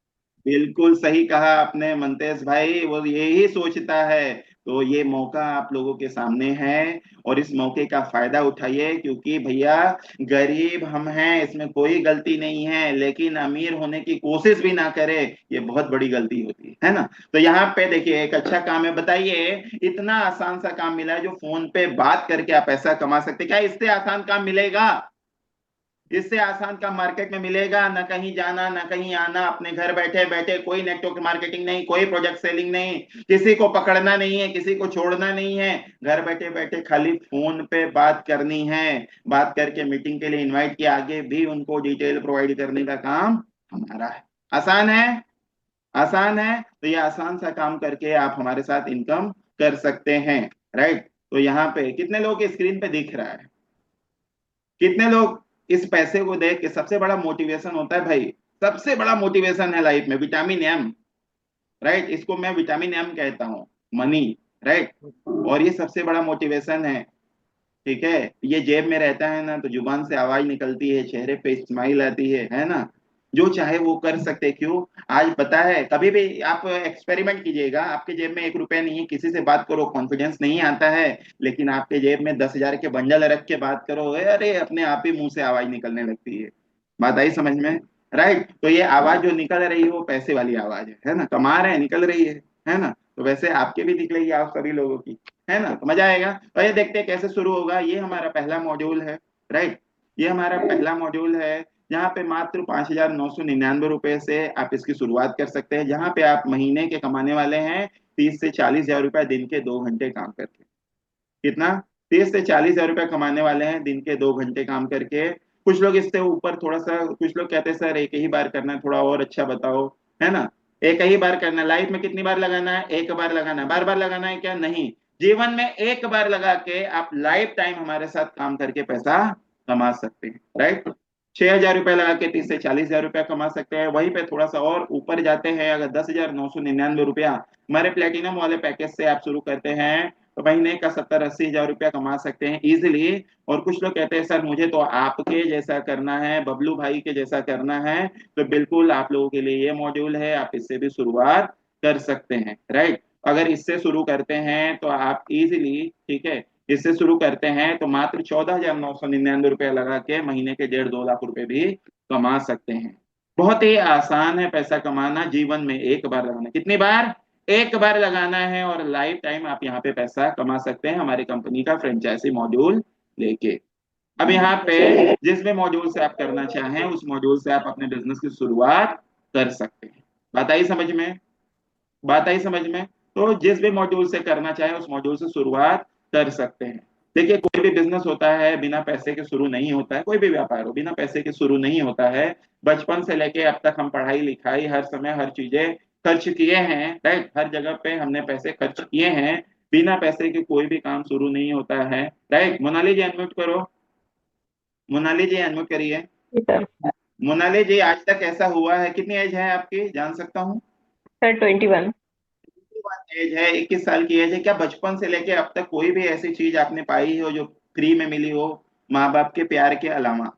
बिल्कुल सही कहा आपने मंतेश भाई, वो यही सोचता है। तो ये मौका आप लोगों के सामने है और इस मौके का फायदा उठाइए, क्योंकि भैया गरीब हम हैं, इसमें कोई गलती नहीं है, लेकिन अमीर होने की कोशिश भी ना करे, ये बहुत बड़ी गलती होती है ना। तो यहाँ पे देखिए एक अच्छा काम है, बताइए इतना आसान सा काम मिला है जो फोन पे बात करके आप पैसा कमा सकते हैं। क्या इससे आसान काम मिलेगा? इससे आसान काम मार्केट में मिलेगा? ना कहीं जाना ना कहीं आना, अपने घर बैठे बैठे, कोई नेटवर्क मार्केटिंग नहीं, कोई प्रोजेक्ट सेलिंग नहीं, किसी को पकड़ना नहीं है, किसी को छोड़ना नहीं है, घर बैठे बैठे खाली फोन पे बात करनी है। बात करके मीटिंग के लिए इनवाइट किया, आगे भी उनको डिटेल प्रोवाइड करने का काम हमारा है। आसान है? आसान है। तो ये आसान सा काम करके आप हमारे साथ इनकम कर सकते हैं, राइट। तो यहाँ पे कितने लोग स्क्रीन पे दिख रहा है? कितने लोग इस पैसे को देख के, सबसे बड़ा मोटिवेशन होता है भाई, सबसे बड़ा मोटिवेशन है लाइफ में विटामिन एम, राइट। इसको मैं विटामिन एम कहता हूं, मनी, राइट। और ये सबसे बड़ा मोटिवेशन है, ठीक है। ये जेब में रहता है ना तो जुबान से आवाज निकलती है, चेहरे पे स्माइल आती है ना। जो चाहे वो कर सकते। क्यों? आज पता है, कभी भी आप एक्सपेरिमेंट कीजिएगा, आपके जेब में 1 रुपया नहीं है, किसी से बात करो, कॉन्फिडेंस नहीं आता है, लेकिन आपके जेब में 10,000 के बंडल रख के बात करो, अरे अपने आप ही मुंह से आवाज निकलने लगती है। बात आई समझ में? राइट। तो ये आवाज जो निकल रही है वो पैसे वाली आवाज है ना, कमा रहे हैं, निकल रही है ना। तो वैसे आपके भी निकलेगी, आप सभी लोगों की, है ना। तो मजा आएगा। तो ये देखते हैं कैसे शुरू होगा। ये हमारा पहला मॉड्यूल है, राइट। ये हमारा पहला मॉड्यूल है, जहाँ पे मात्र 5,999 रुपए से आप इसकी शुरुआत कर सकते हैं, जहाँ पे आप महीने के कमाने वाले हैं 30 से 40,000 रुपए दिन के 2 घंटे काम करके। कितना? 30 से 40,000 रुपए कमाने वाले हैं दिन के 2 घंटे काम करके। कुछ लोग इससे ऊपर थोड़ा सा, कुछ लोग कहते हैं सर एक ही बार करना है, थोड़ा और अच्छा बताओ, है ना। एक ही बार करना है। लाइफ में कितनी बार लगाना है? एक बार लगाना है। बार बार लगाना है क्या? नहीं। जीवन में एक बार लगा के आप लाइफ टाइम हमारे साथ काम करके पैसा कमा सकते हैं, राइट। 6,000 रुपए लगा के 30 से 40,000 रुपया कमा सकते हैं। वहीं पे थोड़ा सा और ऊपर जाते हैं, अगर 10,999 रुपया हमारे प्लेटिनम वाले पैकेज से आप शुरू करते हैं तो महीने का 70-80 हजार रुपया कमा सकते हैं इजिली। और कुछ लोग कहते हैं सर मुझे तो आपके जैसा करना है, बबलू भाई के जैसा करना है, तो बिल्कुल आप लोगों के लिए ये मॉड्यूल है, आप इससे भी शुरुआत कर सकते हैं, राइट। अगर इससे शुरू करते हैं तो आप इजिली, ठीक है, इससे शुरू करते हैं तो मात्र 14,999 रुपया लगा के महीने के 1.5-2 लाख रुपए भी कमा सकते हैं। बहुत ही आसान है पैसा कमाना, जीवन में एक बार लगाना। कितनी बार? एक बार लगाना है और लाइफ टाइम आप यहाँ पे पैसा कमा सकते हैं हमारी कंपनी का फ्रेंचाइजी मॉड्यूल लेके। अब यहाँ पे जिस भी मॉड्यूल से आप करना चाहें उस मॉड्यूल से आप अपने बिजनेस की शुरुआत कर सकते हैं। बात आई समझ में? बात आई समझ में? तो जिस भी मॉड्यूल से करना चाहे उस मॉड्यूल से शुरुआत कर सकते हैं। देखिए कोई भी बिजनेस होता है बिना पैसे के शुरू नहीं होता है, कोई भी व्यापार हो बिना पैसे के शुरू नहीं होता है। बचपन से लेके अब तक हम पढ़ाई लिखाई हर समय हर चीजें खर्च किए हैं, राइट। हर जगह पे हमने पैसे खर्च किए हैं, बिना पैसे के कोई भी काम शुरू नहीं होता है, राइट। मोनाली जी अनम्यूट करो, मोनाली जी अनम्यूट करिए। मोनाली जी आज तक ऐसा हुआ है, कितनी एज है आपकी जान सकता हूँ? सर 21 एज है, 21 साल की एज है। क्या बचपन से लेके अब तक कोई भी ऐसी चीज आपने पाई हो जो फ्री में मिली हो माँ बाप के प्यार के अलावा?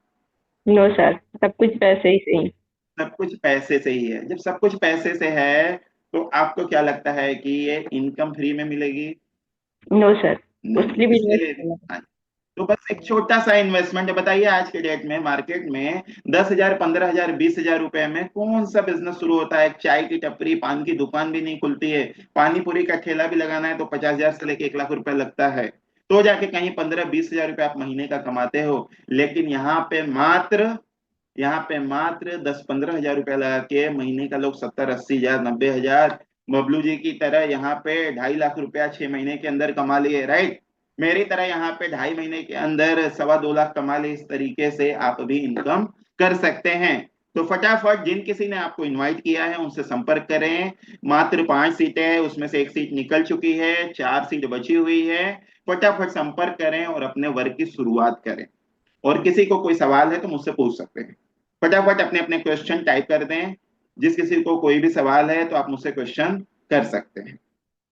नो सर, सब कुछ पैसे ही सही। सब कुछ पैसे से ही है। जब सब कुछ पैसे से है तो आपको क्या लगता है कि ये इनकम फ्री में मिलेगी? नो सर, नहीं। उसके भी इसके लिए तो बस एक छोटा सा इन्वेस्टमेंट है। बताइए आज के डेट में मार्केट में 10,000, 15,000, 20,000 रुपए में कौन सा बिजनेस शुरू होता है? चाय की टपरी, पान की दुकान भी नहीं खुलती है, पानी पूरी का ठेला भी लगाना है तो 50,000 से लेके 1 लाख रुपए लगता है, तो जाके कहीं 15-20 हजार रुपए आप महीने का कमाते हो। लेकिन यहाँ पे मात्र 10-15 हजार रुपया लगा के महीने का लोग 70-80 हजार, 90 हजार, बबलू जी की तरह यहाँ पे 2.5 लाख रुपया 6 महीने के अंदर कमा लिए, राइट। मेरी तरह यहाँ पे 2.5 महीने के अंदर 2.25 लाख कमा लिए। इस तरीके से आप भी इनकम कर सकते हैं। तो फटाफट जिन किसी ने आपको इनवाइट किया है उनसे संपर्क करें। मात्र 5 सीटें हैं, उसमें से 1 सीट निकल चुकी है, 4 सीट बची हुई है। फटाफट संपर्क करें और अपने वर्क की शुरुआत करें। और किसी को कोई सवाल है तो मुझसे पूछ सकते हैं। फटाफट अपने अपने क्वेश्चन टाइप कर दें। जिस किसी को कोई भी सवाल है तो आप मुझसे क्वेश्चन कर सकते हैं।